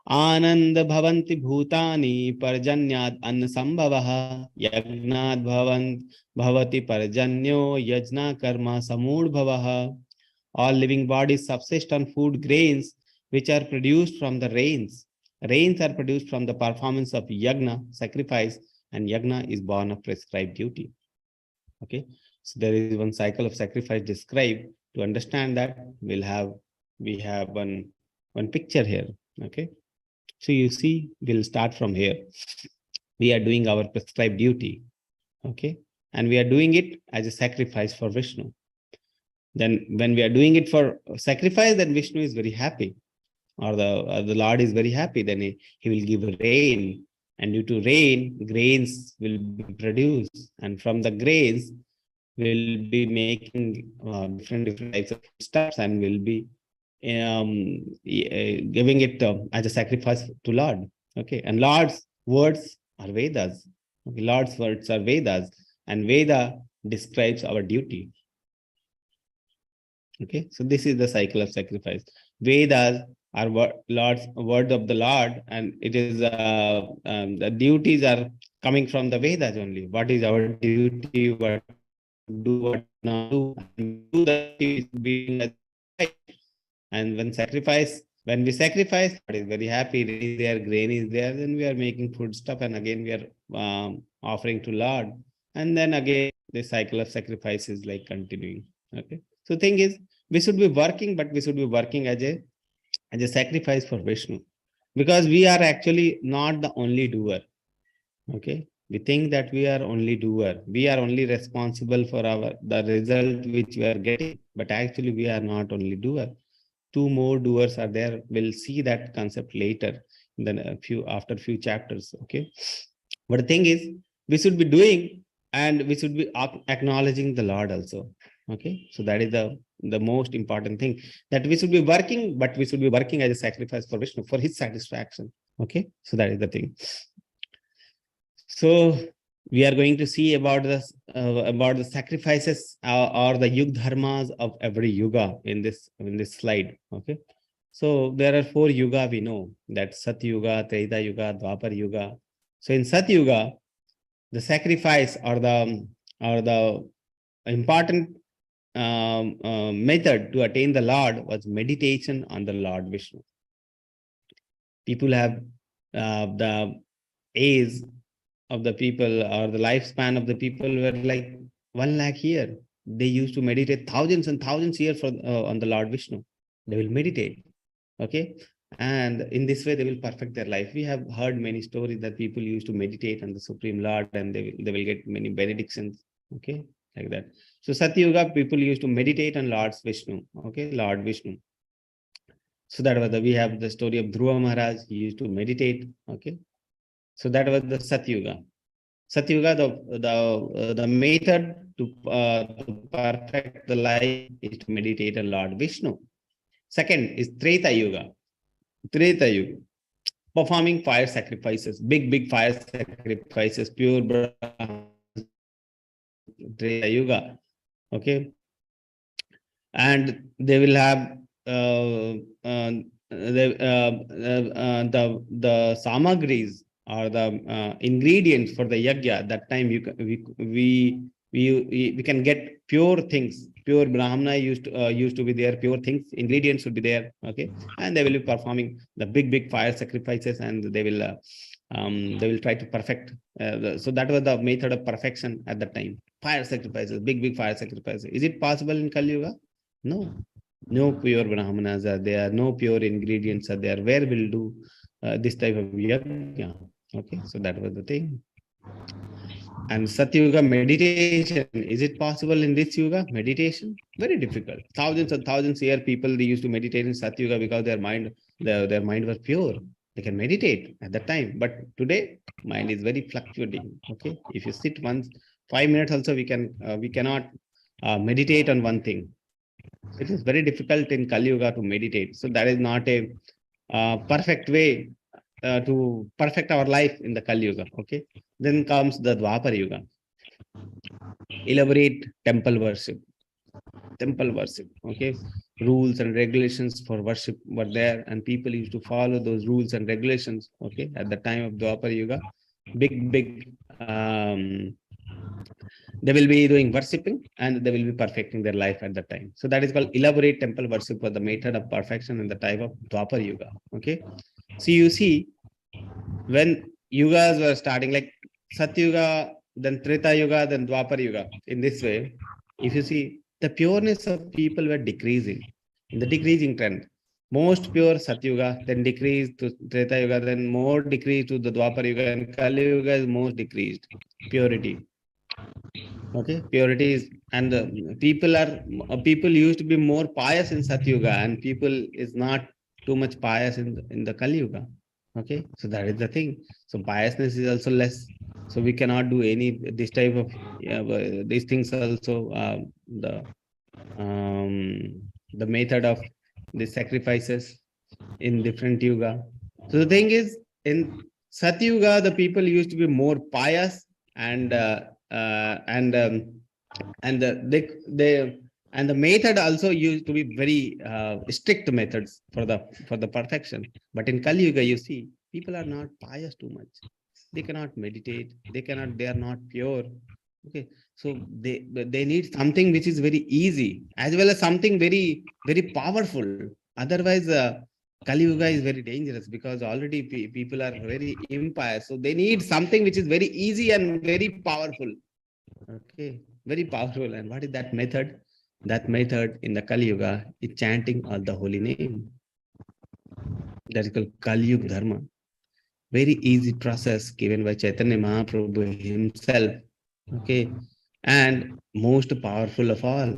Anand bhavanti bhutani parjanyad anna sambhavaha yagnad bhavati parjanyo yajna karma samudbhavaha. All living bodies subsist on food grains which are produced from the rains. Rains are produced from the performance of yagna, sacrifice, and yagna is born of prescribed duty. Okay, so there is one cycle of sacrifice described. To understand that, we have one picture here. Okay, so you see, we'll start from here. We are doing our prescribed duty. Okay, and we are doing it as a sacrifice for Vishnu. Then when we are doing it for sacrifice, then Vishnu is very happy, or the Lord is very happy. Then he will give rain, and due to rain, grains will be produced, and from the grains will be making different types of stuffs, and will be giving it as a sacrifice to Lord. Okay, and Lord's words are Vedas. Okay, Lord's words are Vedas, and Veda describes our duty. Okay, so this is the cycle of sacrifice. Vedas are Lord's word of the Lord, and it is the duties are coming from the Vedas only. What is our duty? What do, what not do? And do that is being a sacrifice. And when we sacrifice, God is very happy. Rain is there, grain is there. Then we are making food stuff, and again we are offering to Lord, and then again the cycle of sacrifice is like continuing. Okay, so thing is, we should be working, but we should be working as a sacrifice for Vishnu, because we are actually not the only doer. Okay, we think that we are only doer, we are only responsible for the result which we are getting, but actually we are not only doer. Two more doers are there. We'll see that concept later, then after few chapters. Okay, but the thing is, we should be doing, and we should be acknowledging the Lord also. Okay, so that is the most important thing, that we should be working, but we should be working as a sacrifice for Vishnu, for his satisfaction. Okay, so that is the thing. So we are going to see about the sacrifices or the yug dharmas of every yuga in this slide. Okay, so there are 4 yuga we know, that Sat Yuga, Treta Yuga, Dwapar Yuga. So in Sat Yuga, the sacrifice or the important method to attain the Lord was meditation on the Lord Vishnu. People have the age of the people, or the lifespan of the people were like 1 lakh year. They used to meditate thousands and thousands years for on the Lord Vishnu. They will meditate. Okay, and in this way they will perfect their life. We have heard many stories that people used to meditate on the Supreme Lord, and they will get many benedictions. Okay, like that. So Satyuga, people used to meditate on Lord Vishnu. Okay, Lord Vishnu. So that was we have the story of Dhruva Maharaj. He used to meditate. Okay, so that was the Satyuga. Satyuga, the method to perfect the life is to meditate on Lord Vishnu. Second is Treta Yuga. Treta Yuga, performing fire sacrifices, big fire sacrifices, pure Brahma. Treta Yuga. Okay, and they will have the samagris, or the ingredients for the yagya. That time we can get pure things. Pure Brahmana used to be there. Pure things, ingredients would be there. Okay, and they will be performing the big fire sacrifices, and they will try to perfect. So that was the method of perfection at that time. Fire sacrifices, big fire sacrifices. Is it possible in Kali Yuga? No. No pure Brahmanas are there. No pure ingredients are there. Where will do this type of yajna? Okay, so that was the thing. And Satyuga meditation, is it possible in this yuga? Meditation, very difficult. Thousands and thousands year people, they used to meditate in Satyuga because their mind was pure. They can meditate at that time. But today, mind is very fluctuating. Okay, if you sit once 5 minutes also, we cannot meditate on one thing. It is very difficult in Kali Yuga to meditate. So that is not a perfect way to perfect our life in the Kali Yuga. Okay. Then comes the Dwapar Yuga. Elaborate temple worship. Temple worship. Okay. rules and regulations for worship were there, and people used to follow those rules and regulations. Okay, at the time of Dwapar Yuga, big they will be doing worshipping and they will be perfecting their life at that time. So that is called elaborate temple worship was the method of perfection in the time of Dwapar Yuga. Okay, so you see, when yugas were starting, like Satyuga, then Treta Yuga, then Dwapar Yuga, in this way, if you see, the pureness of people were decreasing, in the decreasing trend. Most pure Satyuga, then decreased to Treta Yuga, then more decreased to the Dwapar Yuga, and Kali Yuga is most decreased. Purity. Okay, purity is, and people used to be more pious in Satyuga, and people is not too much pious in the Kali Yuga. Okay, so that is the thing. So piousness is also less. So we cannot do any this type of these things also. The method of the sacrifices in different yuga. So the thing is, in Satyuga, the people used to be more pious and the method also used to be very strict methods for the perfection. But in Kali Yuga, you see, people are not pious too much. They cannot meditate. They are not pure. Okay, so they need something which is very easy, as well as something very powerful. Otherwise, Kali Yuga is very dangerous, because already people are very impious. So they need something which is very easy and very powerful. Okay, very powerful. And what is that method? That method in the Kali Yuga is chanting all the holy name. That is called Kali Yuga Dharma. Very easy process given by Chaitanya Mahaprabhu himself. Okay, and most powerful of all.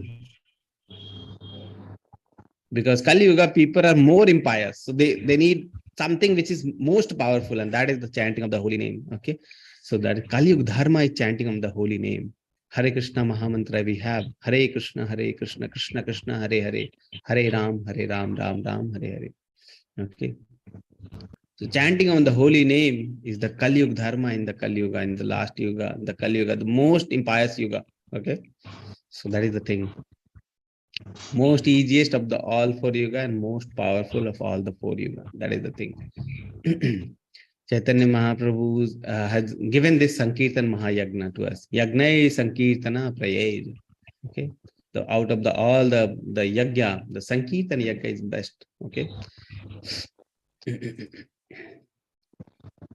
Because Kali Yuga people are more impious. So they need something which is most powerful, and that is the chanting of the holy name. Okay, so that Kali Yuga Dharma is chanting of the holy name. Hare Krishna Mahamantra we have. Hare Krishna, Krishna Krishna, Hare Hare. Hare Ram, Ram Ram, Hare Hare. Okay. So chanting on the holy name is the Kali Yuga Dharma in the Kali Yuga, in the last Yuga, the Kali Yuga, the most impious Yuga. Okay. So that is the thing. Most easiest of the all four Yuga and most powerful of all the four Yuga. That is the thing. Chaitanya Mahaprabhu has given this Sankirtan Mahayagna to us. Yagna Sankirtana Prayaj. Okay. So out of all the Yagya, the Sankirtan Yagya is best. Okay.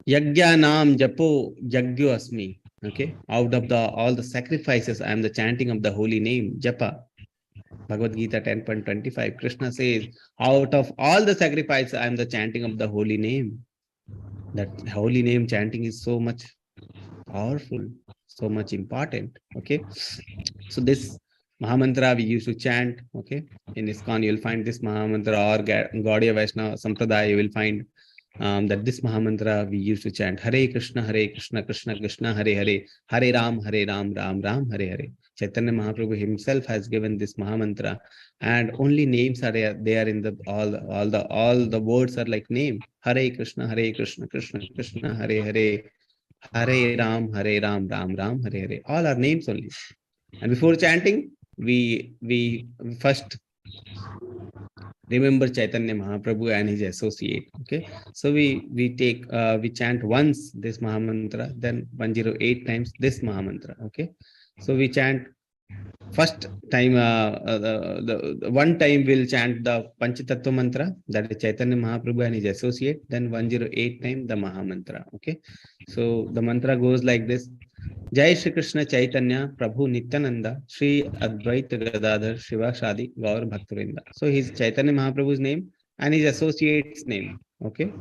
Yagya Nam Japo Yagyo Asmi. Okay. Out of all the sacrifices, I am the chanting of the holy name, Japa. Bhagavad Gita 10.25. Krishna says, out of all the sacrifices, I am the chanting of the holy name. That holy name chanting is so much powerful, so much important. Okay. So this Mahamantra we used to chant. Okay. In ISKCON, you will find this Mahamantra, or Gaudiya Vaishnava Sampradaya, you will find that this Mahamantra we used to chant. Hare Krishna, Krishna Krishna, Hare Hare. Hare Ram, Ram Ram, Hare Hare. Chaitanya Mahaprabhu himself has given this Mahamantra, and only names are there in the all the words are like name. Hare Krishna, Krishna Krishna, Hare Hare. Hare Ram, Ram Ram, Hare Hare. All are names only. And before chanting, we first remember Chaitanya Mahaprabhu and his associate. Okay, so we chant once this Mahamantra, then 108 times this Mahamantra. Okay, so we chant first time, the one time we'll chant the Panchatattva mantra, that is Chaitanya Mahaprabhu and his associate, then 108 times the Mahamantra. Okay, so the mantra goes like this. Jai Shri Krishna Chaitanya Prabhu Nityananda Shri Advaita Gadadhar Shiva Shadi Gaur Bhaktivinoda. So his Chaitanya Mahaprabhu's name and his associate's name. Okay,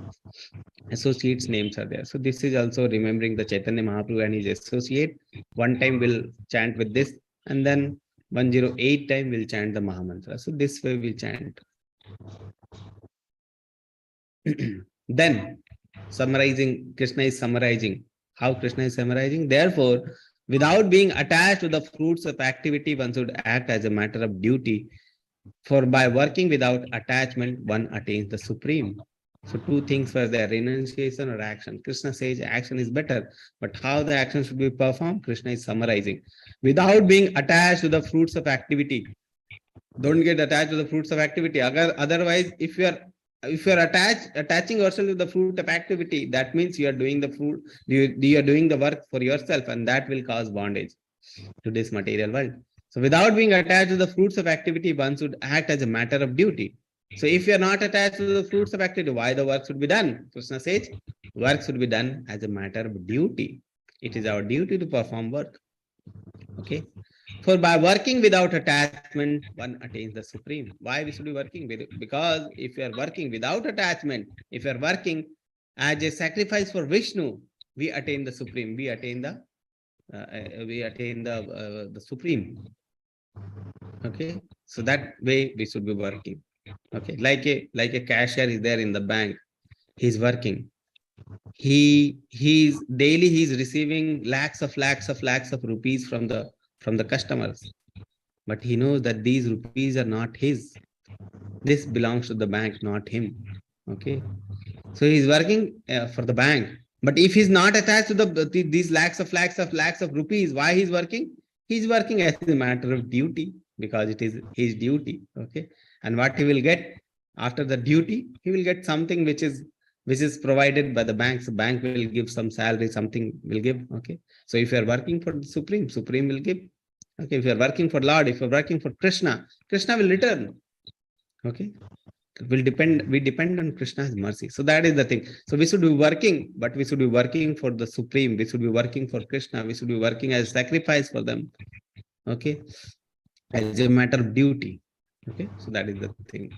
associates names are there. So this is also remembering the Chaitanya Mahaprabhu and his associate. One time we'll chant with this, and then 108 time we'll chant the Mahamantra. So this way we'll chant. Then summarizing, Krishna is summarizing. How Krishna is summarizing? Therefore, without being attached to the fruits of activity, one should act as a matter of duty. For by working without attachment, one attains the supreme. So two things were there, renunciation or action. Krishna says action is better, but how the action should be performed, Krishna is summarizing. Without being attached to the fruits of activity, Don't get attached to the fruits of activity. Otherwise, if you are attaching yourself to the fruit of activity, that means you are doing the fruit, you are doing the work for yourself, and that will cause bondage to this material world. So without being attached to the fruits of activity, one should act as a matter of duty. So if you are not attached to the fruits of activity, why the work should be done? Krishna says, work should be done as a matter of duty. It is our duty to perform work. Okay. For by working without attachment, one attains the supreme. Why we should be working with? Because if you are working without attachment, if you are working as a sacrifice for Vishnu, we attain the supreme. We attain the supreme. Okay, so that way we should be working. Okay, like a cashier is there in the bank. He's working. He's daily he's receiving lakhs of rupees from the customers, but he knows that these rupees are not his. This belongs to the bank, not him. Okay, so he's working for the bank, but if he's not attached to these lakhs of rupees, why he's working? He's working as a matter of duty, because it is his duty. Okay, and what he will get after the duty, he will get something which is provided by the bank. So bank will give some salary, something will give. Okay, so if you are working for the supreme will give. Okay, if you are working for Lord, if you're working for Krishna will return. Okay, we depend on Krishna's mercy. So that is the thing. So we should be working, but we should be working for the supreme. We should be working for Krishna. We should be working as sacrifice for them. Okay, as a matter of duty. Okay, so that is the thing.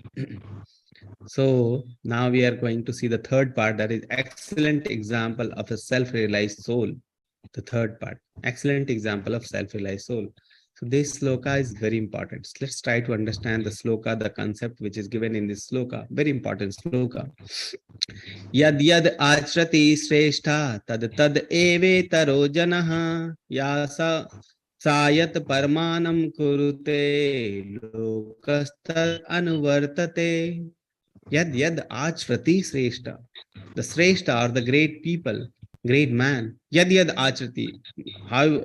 So now we are going to see the third part, that is excellent example of a self-realized soul. The third part, excellent example of self-realized soul. So this sloka is very important. Let's try to understand the sloka, the concept which is given in this sloka. Very important sloka. Yad yad achrati shrestha tad tad eve taro janaha yasa sayat parmanam kurute lokastad anuvartate. Yad yad achrati shrestha. The shrestha, or the great people, great man. Yad yad achrati.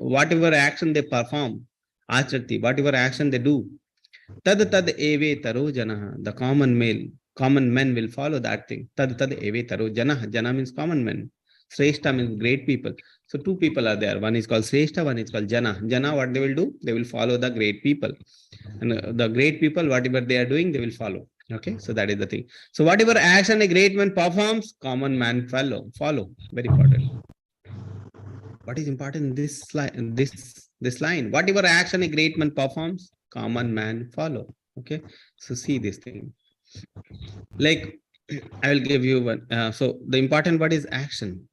Whatever action they perform, achrati, whatever action they do, tad tad eve taro janaha. The common men will follow that thing. Tad tad eve taro janaha. Jana means common men. Shrestha means great people. So two people are there. One is called Shrestha, one is called Jana. Jana, what they will do? They will follow the great people. And the great people, whatever they are doing, they will follow. Okay, so that is the thing. So whatever action a great man performs, common man follow. Very important. What is important in this line? This line. Whatever action a great man performs, common man follow. Okay, so see this thing. Like I will give you one. So the important word is action.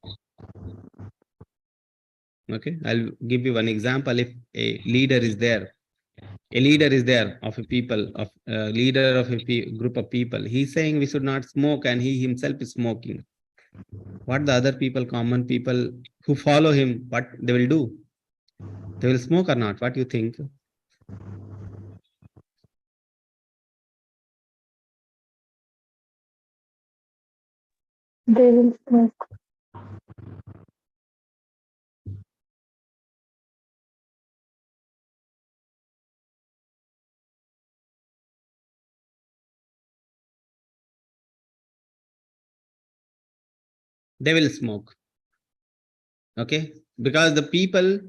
Okay, I'll give you one example. If a leader is there of a people, of a leader of a group of people, he's saying we should not smoke, and he himself is smoking. What the other people, common people who follow him, what they will do? They will smoke or not? What do you think? They will smoke. They will smoke. Okay, because the people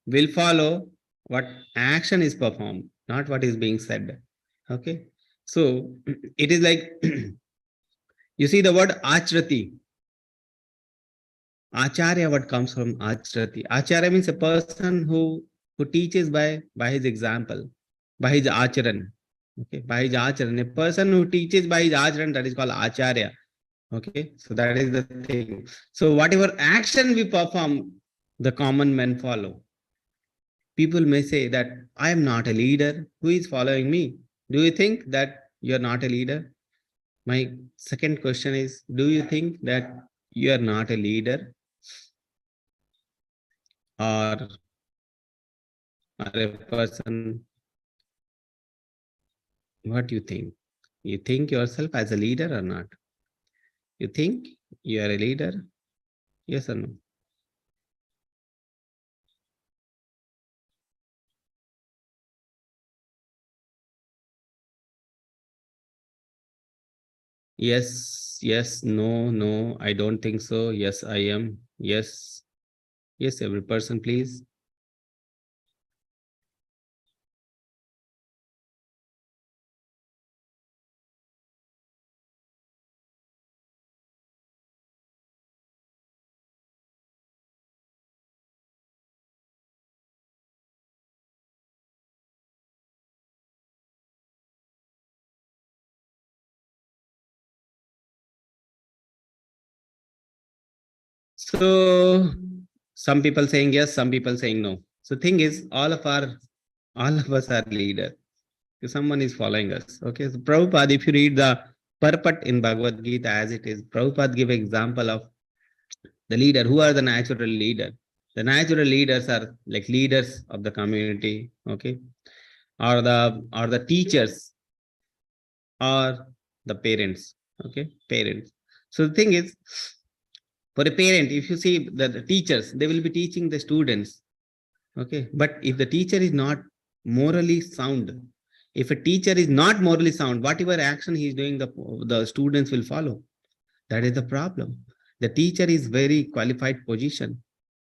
will follow what action is performed, not what is being said. Okay, so it is like you see the word achrati. Acharya, what comes from achrati? Acharya means a person who teaches by his example, by his acharan. Okay, by his acharan. A person who teaches by his acharan, that is called acharya. Okay, so that is the thing. So whatever action we perform, the common men follow. People may say that I am not a leader. Who is following me? Do you think that you are not a leader? My second question is, do you think that you are not a leader, or a person? What do you think? You think yourself as a leader or not? You think you are a leader? Yes or no? Yes, yes, no, no, I don't think so. Yes, I am. Yes, yes, every person, please. So some people saying yes, some people saying no. So thing is, all of us are leader. Someone is following us. Okay. So Prabhupada, if you read the purport in Bhagavad Gita as it is, Prabhupada give example of the leader. Who are the natural leader? The natural leaders are like leaders of the community, okay, or the teachers, or the parents, okay, parents. So the thing is, for a parent, if you see the teachers, they will be teaching the students, okay. But if the teacher is not morally sound, if a teacher is not morally sound, whatever action he is doing, the students will follow. That is the problem. The teacher is very qualified position,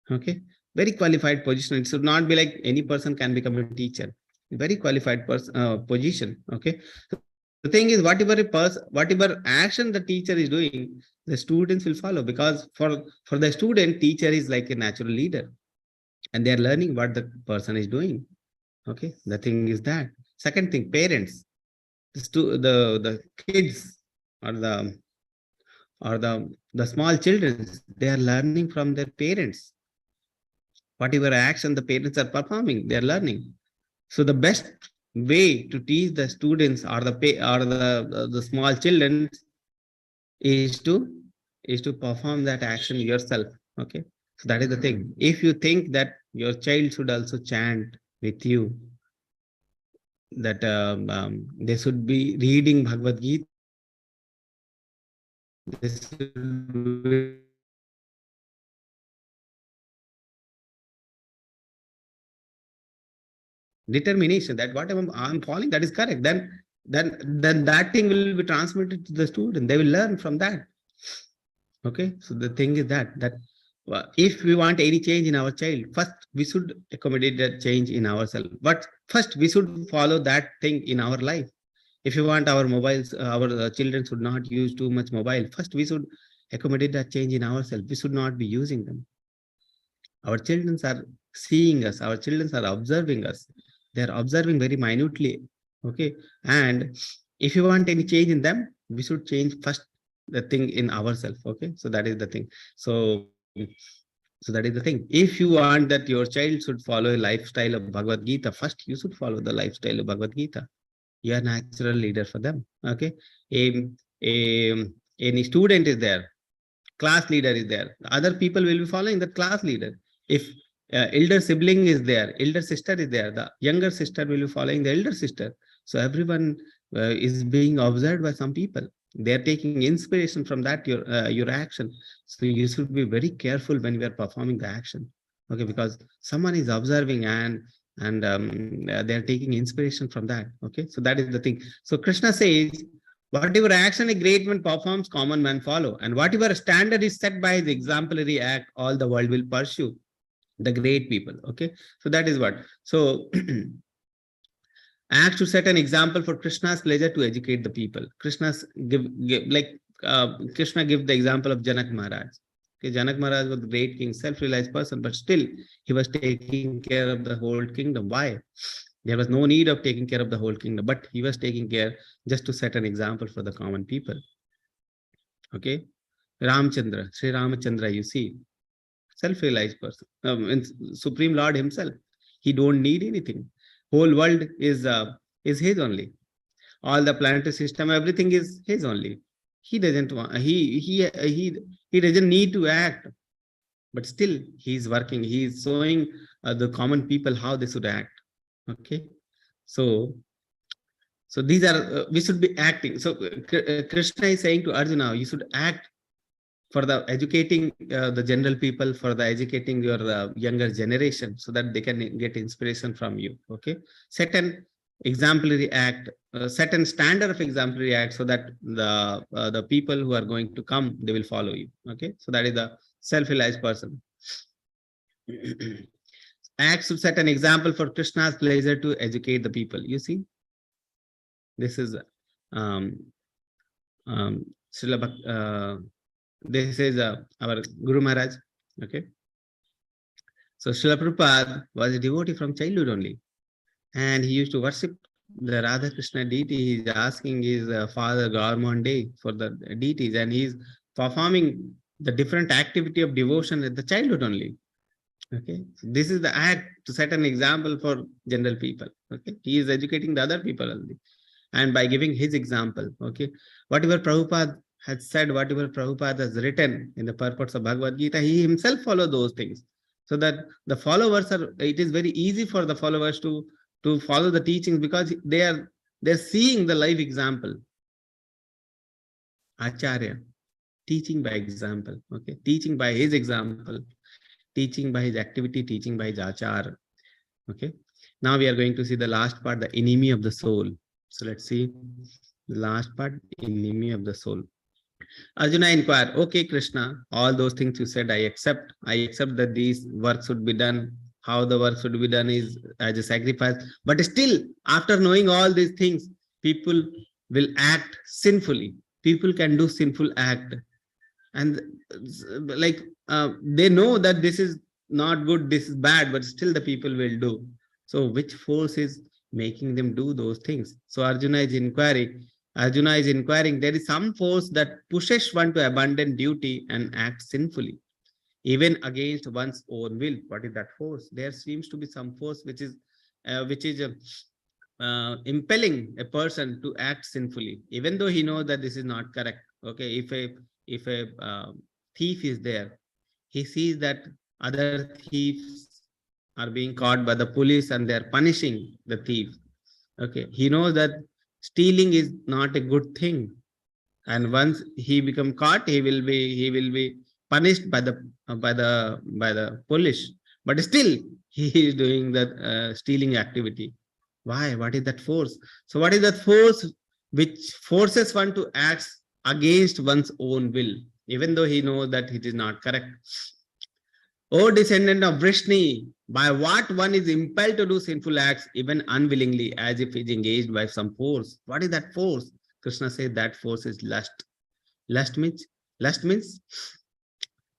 okay, very qualified position. It should not be like any person can become a teacher. Very qualified position, okay. So the thing is, whatever action the teacher is doing, the students will follow, because for the student, teacher is like a natural leader, and they are learning what the person is doing, okay. The thing is that. Second thing, parents, the kids, or the small children, they are learning from their parents. Whatever action the parents are performing, they are learning. So the best way to teach the students, or the small children, is to perform that action yourself, okay. So that is the thing. If you think that your child should also chant with you, that they should be reading Bhagavad Gita, they should be determination that whatever I'm following, that is correct, then that thing will be transmitted to the student. They will learn from that. Okay. So the thing is that if we want any change in our child, first we should accommodate that change in ourselves. But first we should follow that thing in our life. If you want our mobiles, our children should not use too much mobile. First we should accommodate that change in ourselves. We should not be using them. Our children are seeing us, our children are observing us. They are observing very minutely, okay. And if you want any change in them, we should change first the thing in ourselves, okay. So that is the thing. So so that is the thing. If you want that your child should follow a lifestyle of Bhagavad Gita, first you should follow the lifestyle of Bhagavad Gita. You are natural leader for them, okay. A, any student is there, class leader is there, other people will be following the class leader. If elder sibling is there, elder sister is there, the younger sister will be following the elder sister. So everyone is being observed by some people. They are taking inspiration from that your action. So you should be very careful when we are performing the action, okay, because someone is observing, and they are taking inspiration from that, okay. So that is the thing. So Krishna says, whatever action a great man performs, common man follow. And whatever standard is set by his exemplary act, all the world will pursue the great people. Okay. So that is what. So act to set an example for Krishna's pleasure to educate the people. Krishna give the example of Janak Maharaj. Okay, Janak Maharaj was a great king, self-realized person, but still he was taking care of the whole kingdom. Why? There was no need of taking care of the whole kingdom, but he was taking care just to set an example for the common people. Okay. Ramchandra, Sri Ramachandra, you see, self-realized person, Supreme Lord himself. He don't need anything. Whole world is his only. All the planetary system, everything is his only. He doesn't want. He doesn't need to act, but still he is working. He is showing the common people how they should act. Okay. So these are we should be acting. So Krishna is saying to Arjuna, you should act for the educating the general people, for the educating your younger generation, so that they can get inspiration from you. Okay. Second, exemplary act, set a standard of exemplary act, so that the people who are going to come, they will follow you. Okay, so that is the self-realized person. Acts to set an example for Krishna's pleasure to educate the people. You see, this is um, Srila this is our Guru Maharaj. Okay, so Srila Prabhupada was a devotee from childhood only, and he used to worship the Radha Krishna deity. He's asking his father Garmon Day for the deities, and he's performing the different activity of devotion at the childhood only. Okay, so this is the act to set an example for general people. Okay, he is educating the other people only, and by giving his example. Okay, whatever Prabhupada has said, whatever Prabhupada has written in the purports of Bhagavad Gita, he himself follow those things, so that the followers are. It is very easy for the followers to follow the teachings, because they're seeing the live example. Acharya, teaching by example. Okay, teaching by his example, teaching by his activity, teaching by his achar. Okay, now we are going to see the last part, the enemy of the soul. So let's see the last part, enemy of the soul. Arjuna inquired, okay, Krishna, all those things you said, I accept that these works should be done. How the work should be done is as a sacrifice. But still, after knowing all these things, people will act sinfully. People can do sinful act. And like they know that this is not good, this is bad, but still the people will do. So which force is making them do those things? So Arjuna is inquiring, there is some force that pushes one to abandon duty and act sinfully, even against one's own will. What is that force? There seems to be some force which is impelling a person to act sinfully, even though he knows that this is not correct. Okay, if a thief is there, he sees that other thieves are being caught by the police and they are punishing the thief. Okay, he knows that stealing is not a good thing, and once he become caught, he will be punished by the police. But still, he is doing that stealing activity. Why? What is that force? So, what is that force which forces one to act against one's own will, even though he knows that it is not correct? O descendant of Vrishni, by what one is impelled to do sinful acts, even unwillingly, as if he is engaged by some force. What is that force? Krishna says that force is lust. Lust means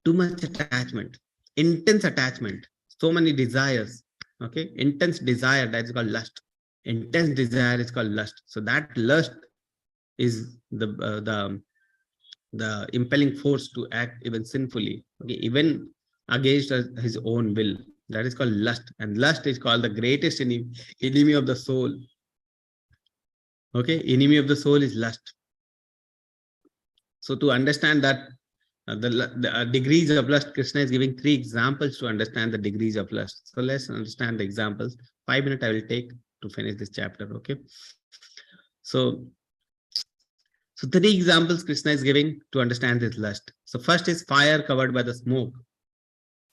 too much attachment, intense attachment, so many desires. Okay, intense desire, that is called lust. Intense desire is called lust. So that lust is the impelling force to act even sinfully. Okay, even against his own will. That is called lust, and lust is called the greatest enemy of the soul. Okay, enemy of the soul is lust. So to understand that the degrees of lust, Krishna is giving 3 examples to understand the degrees of lust. So let's understand the examples. 5 minutes I will take to finish this chapter. Okay, so 3 examples Krishna is giving to understand this lust. So first is fire covered by the smoke.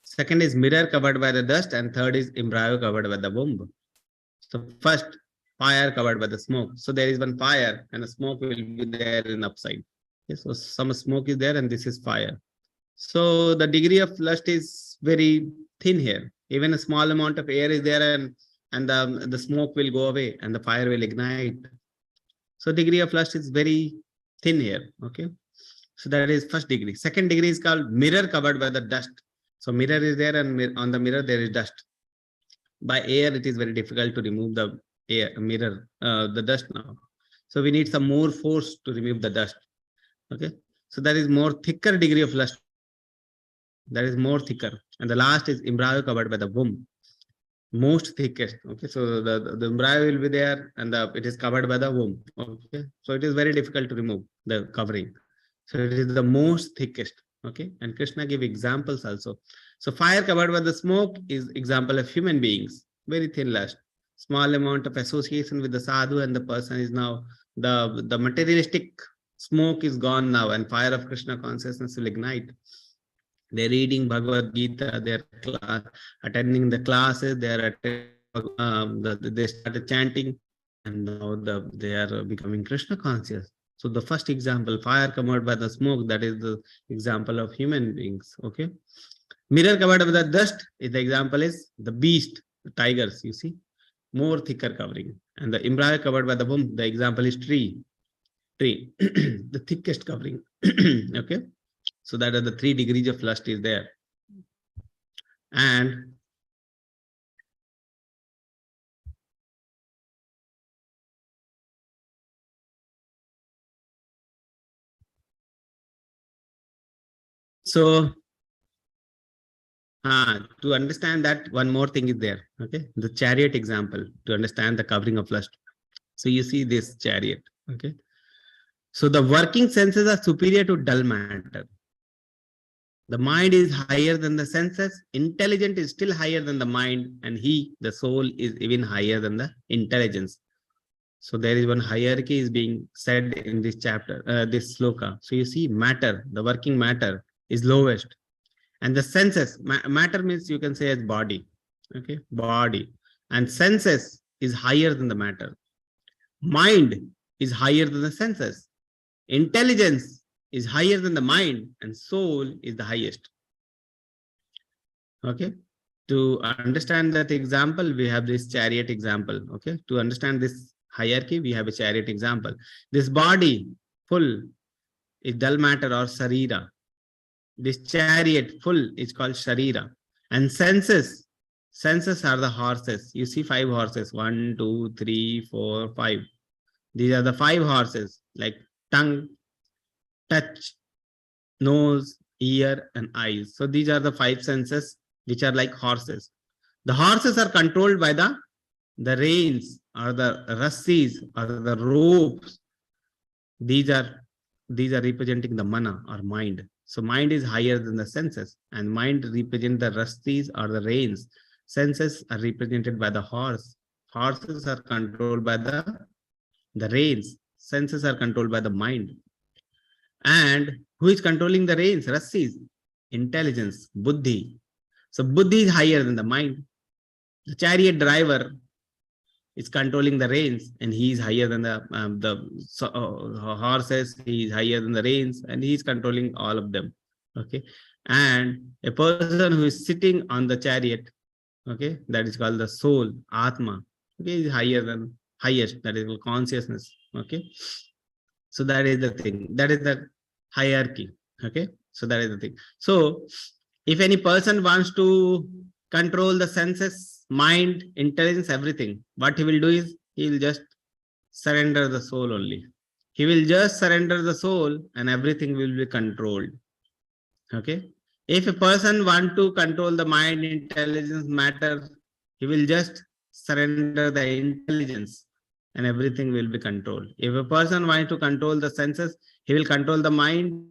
Second is mirror covered by the dust, and third is embryo covered by the womb. So first, fire covered by the smoke. So there is one fire, and the smoke will be there in upside. Okay, so some smoke is there, and this is fire. So the degree of lust is very thin here. Even a small amount of air is there, and the smoke will go away, and the fire will ignite. So degree of lust is very thin here. Okay, so that is first degree. Second degree is called mirror covered by the dust. So mirror is there, and on the mirror there is dust. By air, it is very difficult to remove the mirror, the dust now. So we need some more force to remove the dust. Okay, so that is more thicker degree of lust. That is more thicker. And the last is embryo covered by the womb. Most thickest. Okay, so the embryo will be there, and it is covered by the womb. Okay, so it is very difficult to remove the covering. So it is the most thickest. Okay, and Krishna gave examples also. So fire covered by the smoke is example of human beings, very thin lust. Small amount of association with the sadhu, and the person is now the materialistic smoke is gone now, and fire of Krishna consciousness will ignite. They're reading Bhagavad Gita, they're attending the classes, they started chanting. and now they are becoming Krishna conscious. So the first example, fire covered by the smoke, that is the example of human beings. Okay. Mirror covered by the dust, the example is the beast, the tigers, you see, more thicker covering. And the umbrella covered by the boom, the example is tree, the thickest covering. Okay. So that are the 3 degrees of lust is there. And so to understand that, one more thing is there. Okay. The chariot example to understand the covering of lust. So you see this chariot. Okay. So the working senses are superior to dull matter. The mind is higher than the senses. Intelligence is still higher than the mind. And the soul, is even higher than the intelligence. So there is one hierarchy is being said in this chapter, this sloka. So you see matter, the working matter is lowest. And the senses, matter means you can say as body. Okay, body. And senses is higher than the matter. Mind is higher than the senses. Intelligence is higher than the mind, and soul is the highest. Okay. To understand that example, we have this chariot example. Okay. To understand this hierarchy, we have a chariot example. This body full is dull matter or sarira. This chariot full is called sharira. And senses are the horses. You see 5 horses, 1, 2, 3, 4, 5. These are the 5 horses, like tongue, touch, nose, ear, and eyes. So these are the 5 senses which are like horses. The horses are controlled by the reins or the rassis or the ropes. These are representing the mana or mind. So mind is higher than the senses, and mind represents the rastis or the reins. Senses are represented by the horse. Horses are controlled by the reins. Senses are controlled by the mind. And who is controlling the reins? Rassis. Intelligence, buddhi. So buddhi is higher than the mind. The chariot driver is controlling the reins, and he is higher than the horses. He is higher than the reins, and he is controlling all of them. Okay. And a person who is sitting on the chariot, okay, that is called the soul, atma. Okay, is higher than highest. That is consciousness. Okay. So that is the thing. That is the hierarchy. Okay. So that is the thing. So if any person wants to control the senses, mind, intelligence, everything, what he will do is he will just surrender the soul only. He will just surrender the soul, and everything will be controlled. Okay. If a person wants to control the mind, intelligence, matter, he will just surrender the intelligence, and everything will be controlled. If a person wants to control the senses, he will control the mind,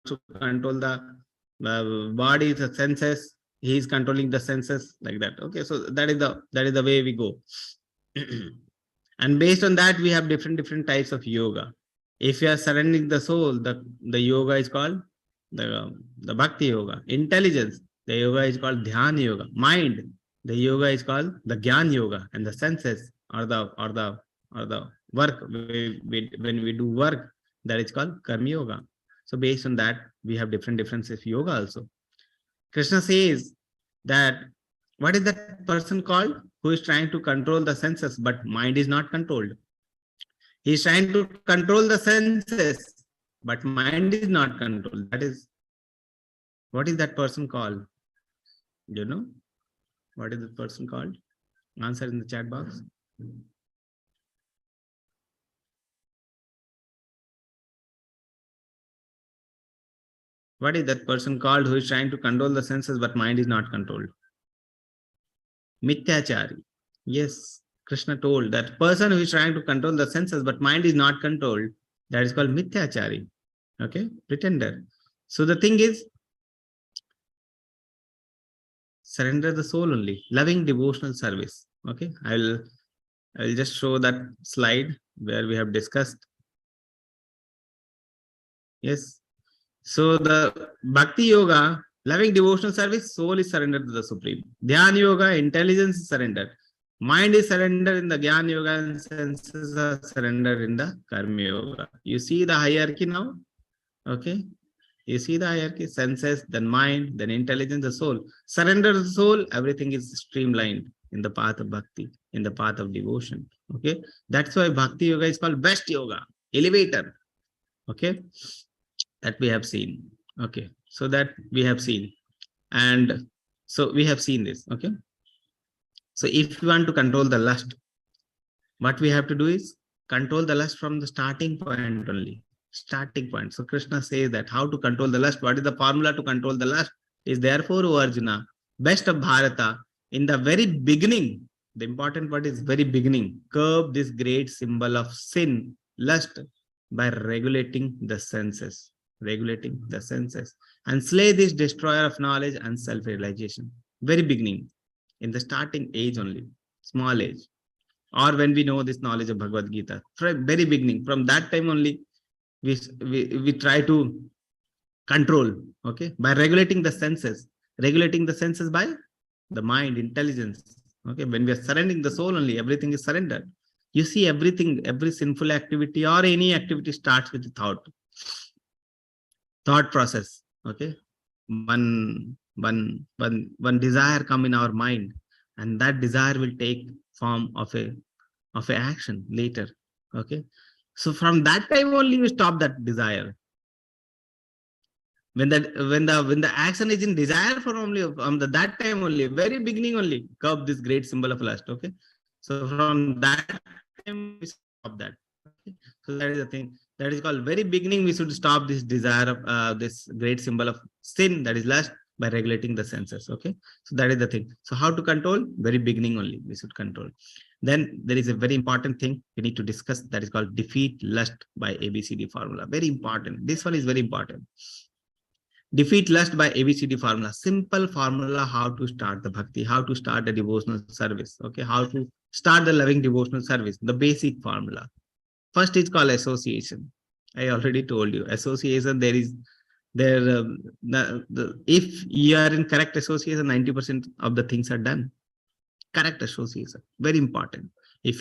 to control the body, the senses. He is controlling the senses, like that. Okay, so that is the way we go. And based on that, we have different types of yoga. If you are surrendering the soul, the yoga is called the bhakti yoga. Intelligence, the yoga is called dhyana yoga. Mind, the yoga is called the jnana yoga. And the senses or the work, when we do work, that is called karma yoga. So based on that, we have difference of yoga also. Krishna says that what is that person called who is trying to control the senses, but mind is not controlled? He is trying to control the senses, but mind is not controlled. That is, what is that person called? Do you know? What is that person called? Answer in the chat box. What is that person called who is trying to control the senses, but mind is not controlled? Mithyachari. Yes, Krishna told that person who is trying to control the senses, but mind is not controlled, that is called Mithyachari. Okay, pretender. So the thing is, surrender the soul only, loving devotional service. Okay, I will just show that slide where we have discussed. Yes. So the bhakti yoga, loving devotional service, soul is surrendered to the supreme. Dhyana yoga, intelligence is surrendered. Mind is surrendered in the Jnana Yoga and senses are surrendered in the Karma Yoga. You see the hierarchy now? Okay. You see the hierarchy, senses, then mind, then intelligence, the soul. Surrender the soul, everything is streamlined in the path of bhakti, in the path of devotion. Okay. That's why Bhakti Yoga is called best yoga, elevator. Okay. That we have seen. Okay. So that we have seen. And so we have seen this. Okay. So if you want to control the lust, what we have to do is control the lust from the starting point only. Starting point. So Krishna says that how to control the lust. What is the formula to control the lust? Is therefore, O Arjuna, best of Bharata, in the very beginning, the important part is very beginning, curb this great symbol of sin, lust, by regulating the senses. Regulating the senses. And slay this destroyer of knowledge and self-realization. Very beginning, in the starting age only, small age. Or when we know this knowledge of Bhagavad Gita, from very beginning, from that time only, we try to control, okay, by regulating the senses by the mind, intelligence. Okay, when we are surrendering the soul only, everything is surrendered. You see, everything, every sinful activity or any activity starts with the thought process. Okay, one desire come in our mind, and that desire will take form of a action later. Okay, so from that time only we stop that desire. When the action is in desire for only from that time only, very beginning only, curb this great symbol of lust. Okay, so from that time we stop that. Okay? So that is the thing. That is called very beginning. We should stop this desire of this great symbol of sin, that is lust, by regulating the senses. Okay, so that is the thing. So how to control? Very beginning only we should control. Then there is a very important thing we need to discuss, that is called defeat lust by ABCD formula. Very important. This one is very important. Defeat lust by ABCD formula. Simple formula how to start the bhakti, how to start the devotional service. Okay, how to start the loving devotional service. The basic formula. First is called association. I already told you association. If you are in correct association, 90% of the things are done. Correct association, very important. If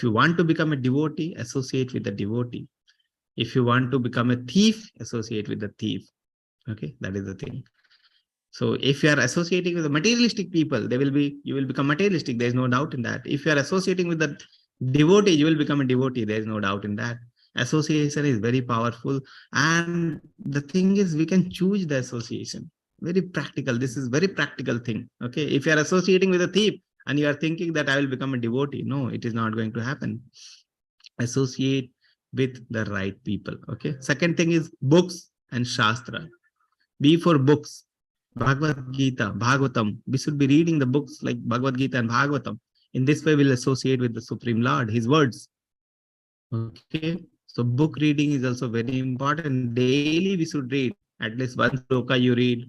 you want to become a devotee, associate with the devotee. If you want to become a thief, associate with the thief. Okay, that is the thing. So if you are associating with the materialistic people, you will become materialistic. There is no doubt in that. If you are associating with the devotee, you will become a devotee. There is no doubt in that. Association is very powerful. And the thing is, we can choose the association. Very practical. This is very practical thing. Okay. If you are associating with a thief and you are thinking that I will become a devotee, no, it is not going to happen. Associate with the right people. Okay. Second thing is books and Shastra. Be for books. Bhagavad Gita, Bhagavatam. We should be reading the books like Bhagavad Gita and Bhagavatam. In this way, we'll associate with the Supreme Lord, His words. Okay. So book reading is also very important. Daily we should read at least one sloka you read,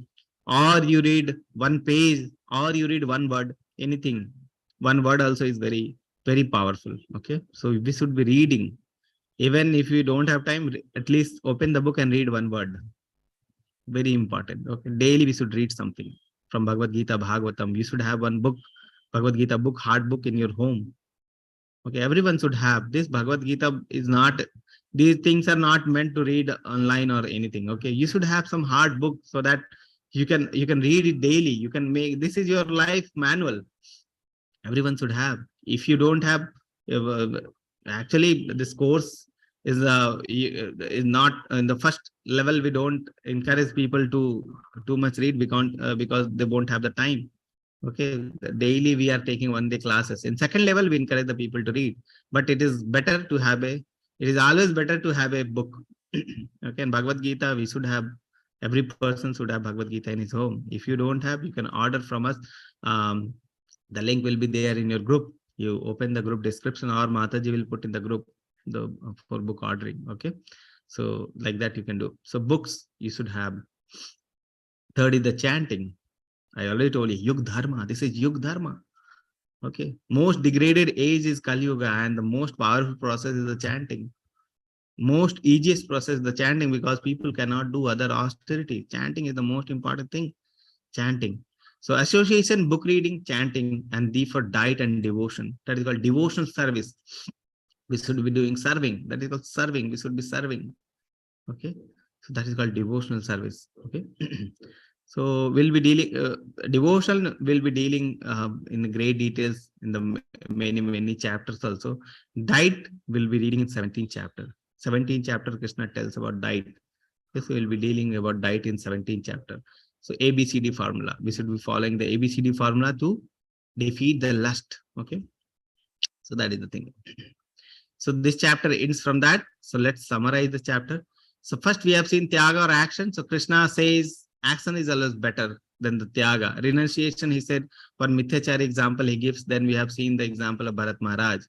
or you read one page, or you read one word, anything. One word also is very, very powerful. Okay. So we should be reading. Even if you don't have time, at least open the book and read one word. Very important. Okay. Daily we should read something from Bhagavad Gita, Bhagavatam. You should have one book, Bhagavad Gita book, hard book in your home. Okay. Everyone should have this. Bhagavad Gita is not, these things are not meant to read online or anything. Okay. You should have some hard book so that you can read it daily. You can make, this is your life manual. Everyone should have. If you don't have, actually this course is not in the first level. We don't encourage people to too much read because they won't have the time. Okay, daily we are taking one-day classes. In second level, we encourage the people to read, but it is better to have it is always better to have a book. Okay, and Bhagavad Gita, we should have, every person should have Bhagavad Gita in his home. If you don't have, you can order from us. The link will be there in your group. You open the group description, or Mataji will put in the group for book ordering. Okay, so like that you can do. So books you should have. Third is the chanting. I already told you, Yug Dharma. This is Yug Dharma. Okay, most degraded age is Kali Yuga, and the most powerful process is the chanting. Most easiest process, the chanting, because people cannot do other austerity. Chanting is the most important thing. Chanting. So association, book reading, chanting, and D for diet and devotion. That is called devotional service. We should be doing serving. That is called serving. We should be serving. Okay. So that is called devotional service. Okay. So we'll be dealing, devotion will be dealing in great details in the many chapters also. Diet will be reading in 17th chapter. 17th chapter Krishna tells about diet. Yes, we will be dealing about diet in 17th chapter. So ABCD formula. We should be following the ABCD formula to defeat the lust. Okay. So that is the thing. So this chapter ends from that. So let's summarize the chapter. So first we have seen Tyaga or action. So Krishna says action is always better than the Tyaga. Renunciation, he said, for Mithyachari example he gives, then we have seen the example of Bharat Maharaj.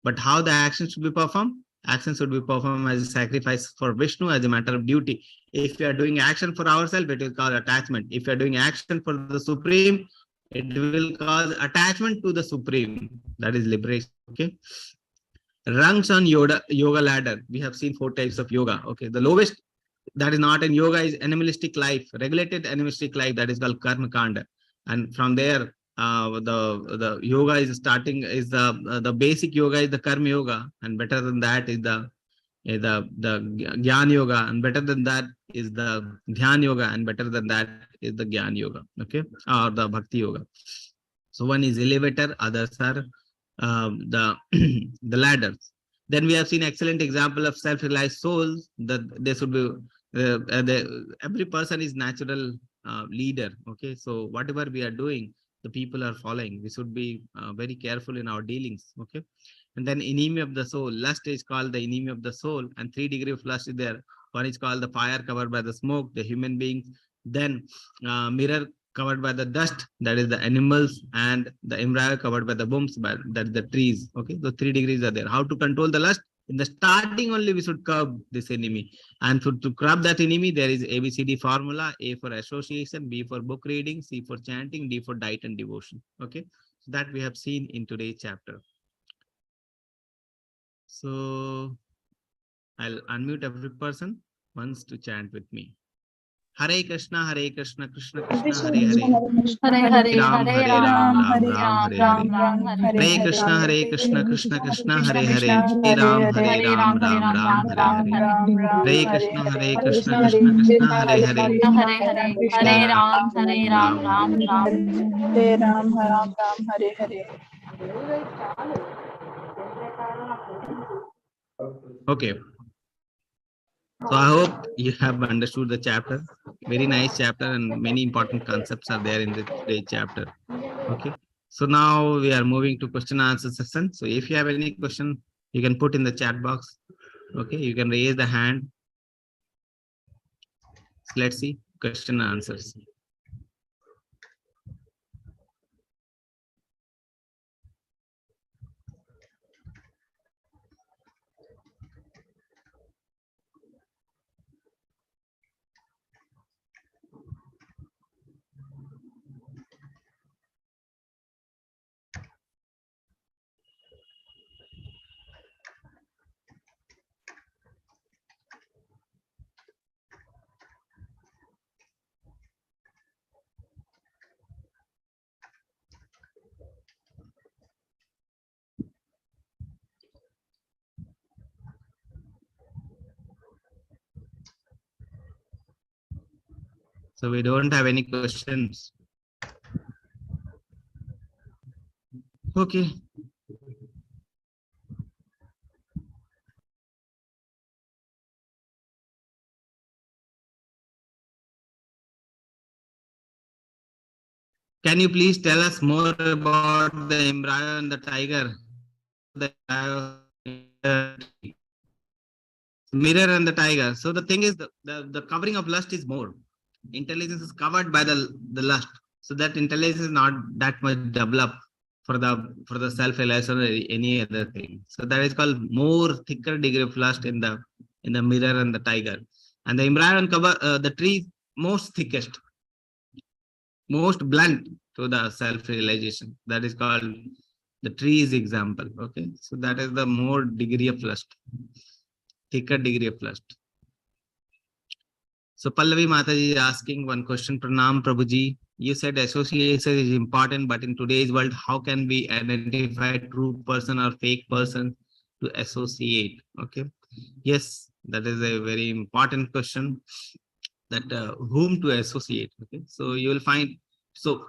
But how the action should be performed? Action should be performed as a sacrifice for Vishnu as a matter of duty. If we are doing action for ourselves, it will cause attachment. If we are doing action for the Supreme, it will cause attachment to the Supreme. That is liberation. Okay. Rungs on yoga ladder. We have seen 4 types of yoga. Okay. The lowest that is not in yoga is animalistic life, regulated animalistic life. That is called karma kanda. And from there, the yoga is starting is the basic yoga is the karma yoga, and better than that is the Gyan yoga, and better than that is the Dhyan yoga, and better than that is the Gyan yoga. Okay, or the Bhakti yoga. So one is elevator, others are the the ladders. Then we have seen excellent example of self-realized souls that they should be every person is natural leader. Okay, so whatever we are doing, the people are following. We should be very careful in our dealings. Okay, and then enemy of the soul. Lust is called the enemy of the soul, and 3 degrees of lust is there. One is called the fire covered by the smoke, the human beings. Then mirror covered by the dust, that is the animals, and the embryo covered by the wombs, that is the trees. Okay, the 3 degrees are there. How to control the lust? In the starting only we should curb this enemy, and to curb that enemy there is ABCD formula: A for association, B for book reading, C for chanting, D for diet and devotion. Okay, so that we have seen in today's chapter. So I'll unmute every person once to chant with me. Hare Krishna, Krishna Krishna, Hare Hare, Hare Ram, Hare Hare Ram, Ram Hare Ram, Hare Ram Hare. Ram Hare Hare Krishna, Krishna Krishna, Hare Hare, Hare Ram, Ram Ram, Hare Hare. Hare Krishna, Krishna Krishna, Hare Hare, Hare Hare Hare Ram Ram. Ram Ram. Hare Ram, Ram Ram, Hare Hare. Okay. So I hope you have understood the chapter. Very nice chapter, and many important concepts are there in the chapter. Okay. So now we are moving to question and answer session. So if you have any question, you can put in the chat box. Okay, you can raise the hand. So let's see question and answers. So we don't have any questions. Okay. Can you please tell us more about the embryo and the tiger? The mirror and the tiger. So the thing is, the covering of lust is more. Intelligence is covered by the lust. So that intelligence is not that much developed for the self-realization or any other thing. So that is called more thicker degree of lust in the mirror and the tiger. And the embryo and cover the tree most thickest, most blunt to the self-realization. That is called the tree's example. Okay, so that is the more degree of lust, thicker degree of lust. So Pallavi Mataji is asking one question. Pranam Prabhuji. You said association is important, but in today's world, how can we identify true person or fake person to associate? Okay. Yes, that is a very important question, that whom to associate. Okay. So you will find, so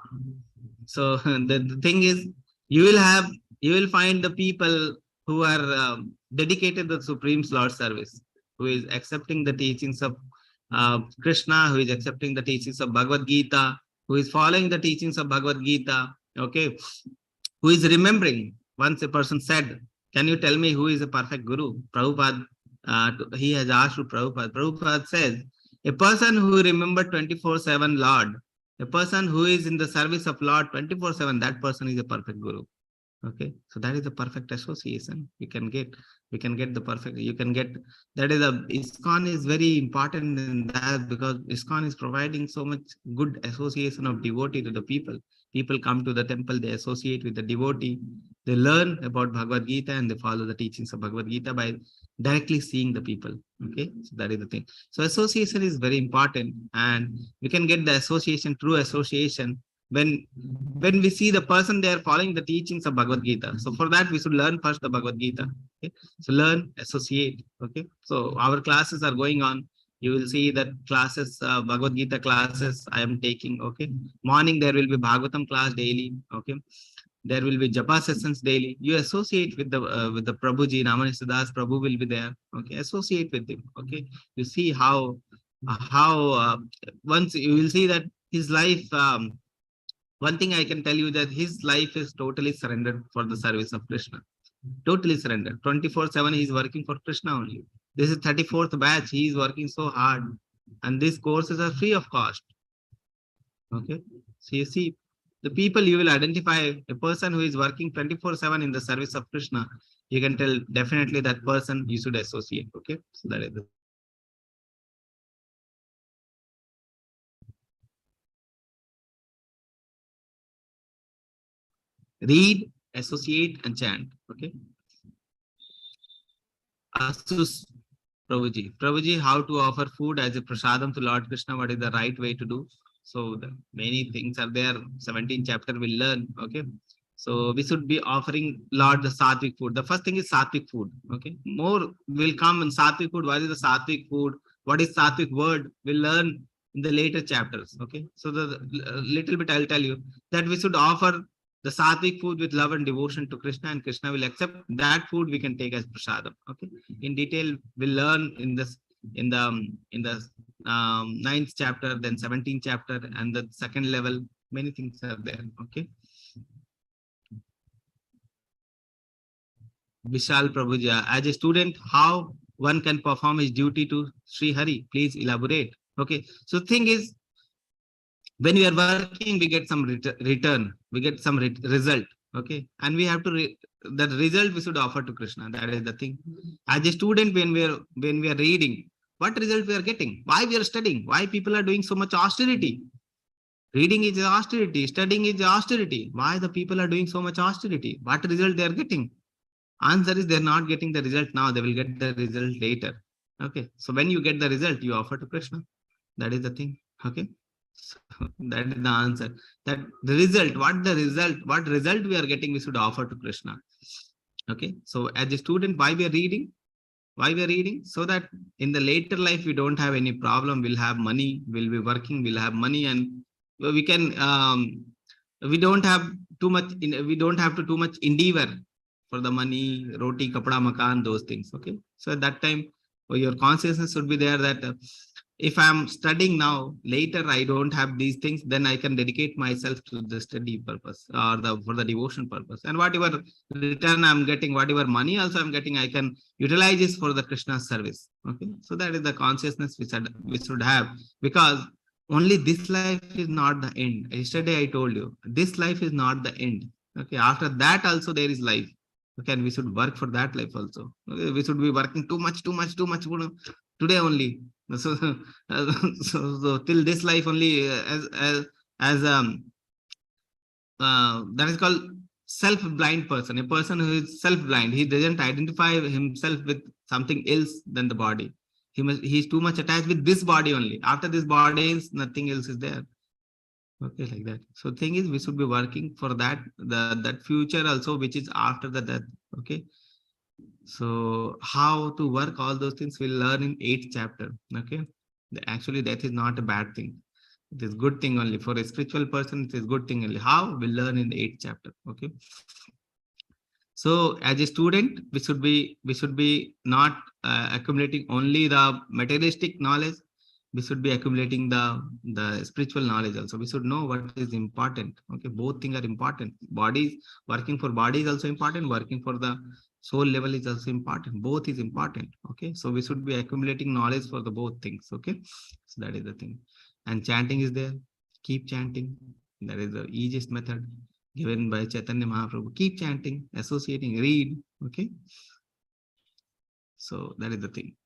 the thing is, you will find the people who are dedicated to the Supreme Lord service, who is accepting the teachings of Krishna, who is accepting the teachings of Bhagavad Gita, who is following the teachings of Bhagavad Gita, okay, who is remembering. Once a person said, can you tell me who is a perfect guru? Prabhupada, he has asked to Prabhupada. Prabhupada says, a person who remembers 24/7 Lord, a person who is in the service of Lord 24/7, that person is a perfect guru. Okay, so that is the perfect association we can get. We can get the perfect, you can get, that is a ISKCON is very important in that, because ISKCON is providing so much good association of devotee to the people. People come to the temple, they associate with the devotee, they learn about Bhagavad Gita, and they follow the teachings of Bhagavad Gita by directly seeing the people. Okay, so that is the thing. So association is very important, and we can get the association, true association, when we see the person, they are following the teachings of Bhagavad Gita. So for that, we should learn first the Bhagavad Gita. Okay, so learn, associate. Okay, so our classes are going on. You will see that classes, Bhagavad Gita classes I am taking. Okay, morning there will be Bhagavatam class daily. Okay, there will be Japa sessions daily. You associate with the Prabhuji, Ramanisa Das Prabhu will be there. Okay, associate with him. Okay, you see how once you will see that his life. One thing I can tell you, that his life is totally surrendered for the service of Krishna. Totally surrendered. 24/7 he is working for Krishna only. This is 34th batch. He is working so hard. And these courses are free of cost. Okay. So you see, the people you will identify, a person who is working 24/7 in the service of Krishna, you can tell definitely that person you should associate. Okay. So that is the read, associate, and chant. Okay. Asus Prabhuji, how to offer food as a prasadam to Lord Krishna? What is the right way to do? So many things are there. 17th chapter we'll learn. Okay. So we should be offering Lord the sattvic food. The first thing is sattvic food. Okay. More will come in sattvic food. What is the sattvic food? What is sattvic word? We'll learn in the later chapters. Okay. So the little bit I'll tell you that we should offer the sattvic food with love and devotion to Krishna, and Krishna will accept that food. We can take as prasadam. Okay. In detail, we'll learn in the 9th chapter, then 17th chapter, and the second level. Many things are there. Okay. Vishal Prabhuji, as a student, how one can perform his duty to Sri Hari? Please elaborate. Okay. So thing is, when we are working, we get some return, we get some result. Okay. And we have to, that result we should offer to Krishna. That is the thing. As a student, when we are reading, what result we are getting? Why we are studying? Why people are doing so much austerity? Reading is austerity, studying is austerity. Why the people are doing so much austerity? What result they are getting? Answer is they're not getting the result now. They will get the result later. Okay. So when you get the result, you offer to Krishna. That is the thing. Okay. So that is the answer. That the result, what result we are getting, we should offer to Krishna. Okay. So as a student, why we are reading? Why we are reading? So that in the later life, we don't have any problem. We'll have money. We'll be working. We'll have money, and we can. We don't have too much. We don't have to too much endeavor for the money, roti, kapda, makan, those things. Okay. So at that time, your consciousness should be there that if I'm studying now, later I don't have these things, then I can dedicate myself to the study purpose or for the devotion purpose. And whatever return I'm getting, whatever money also I'm getting, I can utilize this for the Krishna service. Okay. So that is the consciousness we should have, because only this life is not the end. Yesterday I told you, this life is not the end. Okay. After that also there is life. Okay. And we should work for that life also. Okay? We should be working too much today only. So till this life only, that is called self-blind person. A person who is self-blind, he doesn't identify himself with something else than the body. He's too much attached with this body only. After this body is, nothing else is there. Okay, like that. So thing is, we should be working for that, that future also, which is after the death. Okay. So how to work all those things we'll learn in 8th chapter. Okay. Actually, death is not a bad thing. It is good thing only. For a spiritual person, it is good thing only. How? We'll learn in the 8th chapter. Okay. So as a student, we should be not accumulating only the materialistic knowledge. We should be accumulating the spiritual knowledge also. We should know what is important. Okay, both things are important. Bodies, working for body is also important. Working for the soul level is also important. Both is important. Okay, so we should be accumulating knowledge for the both things. Okay, so that is the thing. And chanting is there. Keep chanting. That is the easiest method given by Chaitanya Mahaprabhu. Keep chanting, associating, read. Okay. So that is the thing.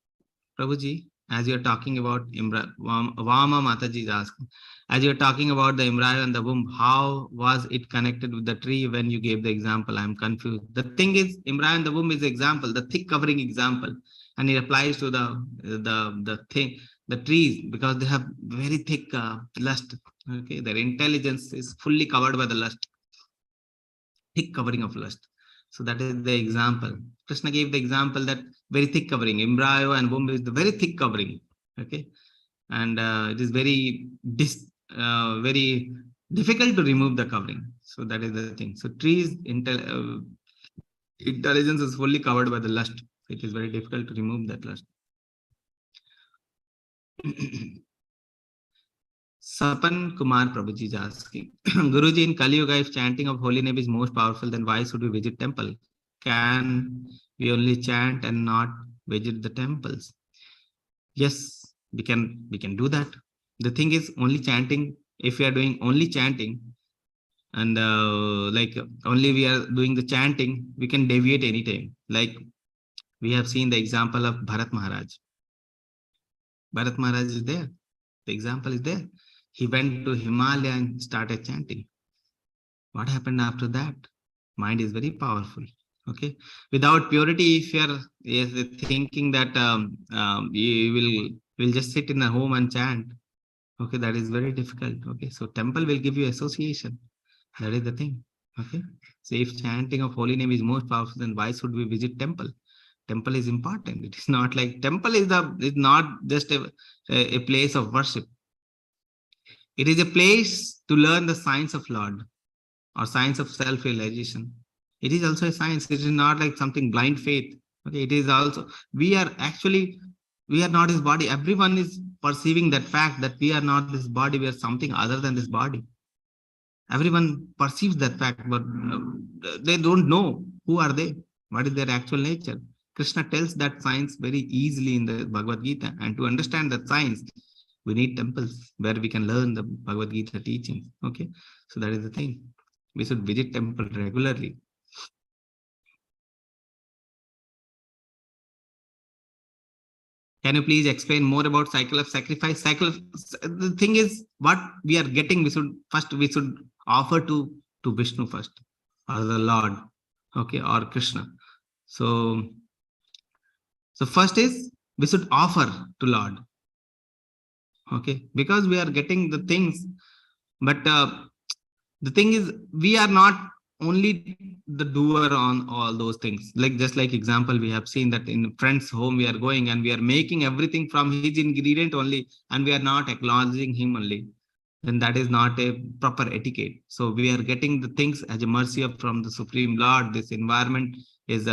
Prabhuji, as you're talking about Vama Mataji is asking, as you're talking about the embryo and the womb, how was it connected with the tree when you gave the example? I'm confused. The thing is, embryo and the womb is the example, the thick covering example, and it applies to the thing, the trees, because they have very thick lust. Okay, their intelligence is fully covered by the lust, thick covering of lust. So that is the example. Krishna gave the example that very thick covering, embryo and womb is the very thick covering. Okay, and it is very very difficult to remove the covering. So that is the thing. So trees intelligence is fully covered by the lust. It is very difficult to remove that lust. Sapan Kumar Prabhuji is asking, Guruji, in Kali Yuga, if chanting of holy name is most powerful, then why should we visit temple? Can we only chant and not visit the temples? Yes, we can do that. The thing is, only chanting, if we are doing only chanting, and like only we are doing the chanting, we can deviate anytime. Like we have seen the example of Bharat Maharaj. Bharat Maharaj is there. The example is there. He went to Himalaya and started chanting. What happened after that? Mind is very powerful. Okay. Without purity, if you are thinking that you will just sit in a home and chant, okay, that is very difficult. Okay. So temple will give you association. That is the thing. Okay. So if chanting of holy name is most powerful, then why should we visit temple? Temple is important. It is not like temple is not just a place of worship. It is a place to learn the science of Lord or science of self-realization. It is also a science. It is not like something blind faith. Okay, it is also, we are not his body. Everyone is perceiving that fact that we are not this body, we are something other than this body. Everyone perceives that fact, but they don't know who are they, what is their actual nature. Krishna tells that science very easily in the Bhagavad Gita, and to understand that science, we need temples where we can learn the Bhagavad Gita teachings. Okay, so that is the thing. We should visit temple regularly. Can you please explain more about cycle of sacrifice? The thing is, what we are getting, we should offer to Vishnu first, or the Lord, okay, or Krishna. So first is we should offer to Lord. Okay, because we are getting the things, but the thing is, we are not only the doer on all those things. Like just like example, we have seen that in friend's home we are going and we are making everything from his ingredient only, and we are not acknowledging him only. Then that is not a proper etiquette. So we are getting the things as a mercy from the Supreme Lord. This environment is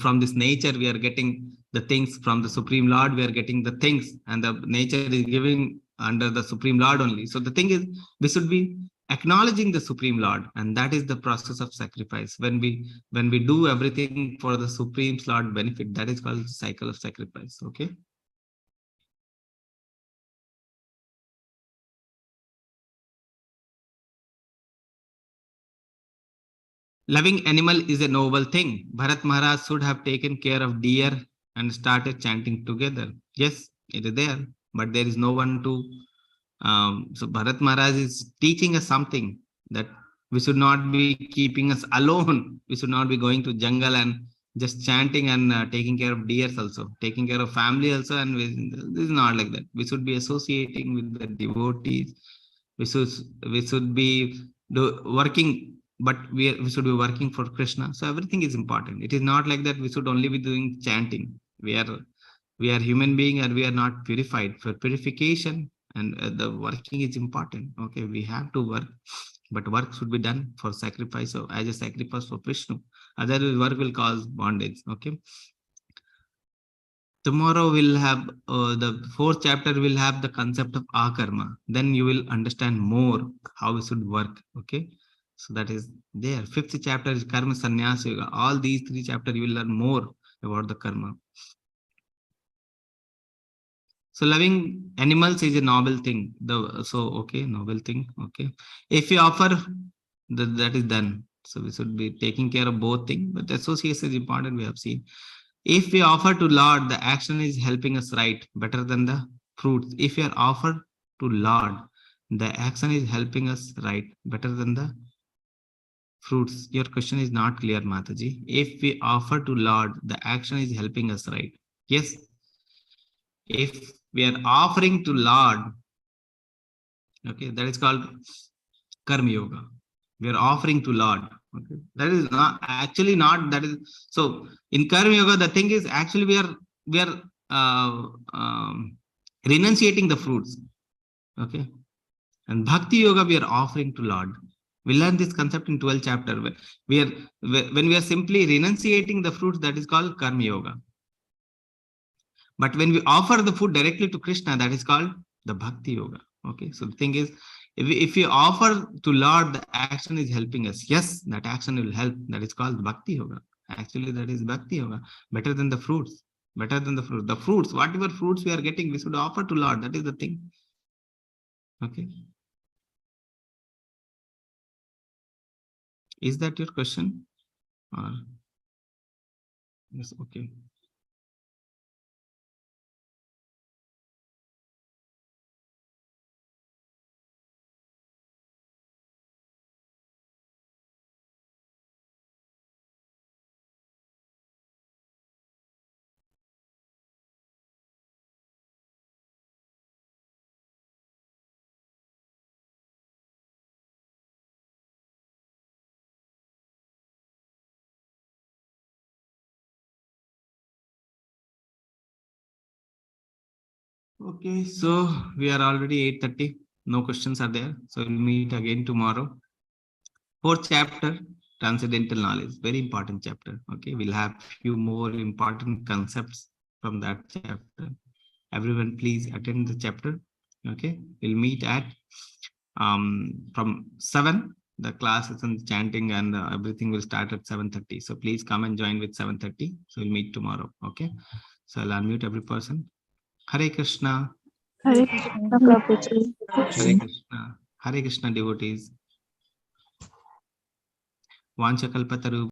from this nature, we are getting the things from the Supreme Lord. We are getting the things, and the nature is giving under the Supreme Lord only. So the thing is, we should be acknowledging the Supreme Lord, and that is the process of sacrifice. When we do everything for the Supreme Lord benefit, that is called cycle of sacrifice. Okay. Loving animal is a noble thing. Bharat Maharaj should have taken care of deer and started chanting together. Yes, it is there, but there is no one to. So Bharat Maharaj is teaching us something, that we should not be keeping us alone. We should not be going to jungle and just chanting and taking care of deers also, taking care of family also. And this is not like that. We should be associating with the devotees. We should be working, but we should be working for Krishna. So everything is important. It is not like that we should only be doing chanting. We are human being and we are not purified. For purification and the working is important. Okay, we have to work, but work should be done for sacrifice, or as a sacrifice for Vishnu. Otherwise, work will cause bondage. Okay. Tomorrow we'll have the fourth chapter will have the concept of akarma. Then you will understand more how we should work. Okay. So that is there. Fifth chapter is karma sannyasa yoga. All these three chapters you will learn more about the karma. So loving animals is a noble thing. Noble thing. Okay. If you offer, that is done. So we should be taking care of both things. But association is important. We have seen. If we offer to Lord, the action is helping us right better than the fruits. If we are offered to Lord, the action is helping us right better than the fruits. Your question is not clear, Mataji. If we offer to Lord, the action is helping us right. Yes. If we are offering to Lord, okay, that is called karma yoga. We are offering to Lord. Okay, that is not that is so. In karma yoga, the thing is actually we are renunciating the fruits. Okay, and bhakti yoga we are offering to Lord. We learn this concept in 12th chapter. When we are simply renunciating the fruits, that is called karma yoga. But when we offer the food directly to Krishna, that is called the bhakti yoga. Okay, so the thing is, if we offer to Lord, the action is helping us. Yes, that action will help. That is called bhakti yoga. Actually, that is bhakti yoga. Better than the fruits. Better than the fruit. The fruits, whatever fruits we are getting, we should offer to Lord. That is the thing. Okay. Is that your question? Or yes, okay. Okay, so we are already 8:30. No questions are there. So we'll meet again tomorrow. Fourth chapter, transcendental knowledge, very important chapter. Okay, we'll have few more important concepts from that chapter. Everyone, please attend the chapter. Okay, we'll meet at from 7. The classes and the chanting and everything will start at 7:30. So please come and join with 7:30. So we'll meet tomorrow. Okay, so I'll unmute every person. Hare Krishna. Hare Krishna, Prabhuji. Hare Krishna. Hare Krishna devotees. Vanchakalpataru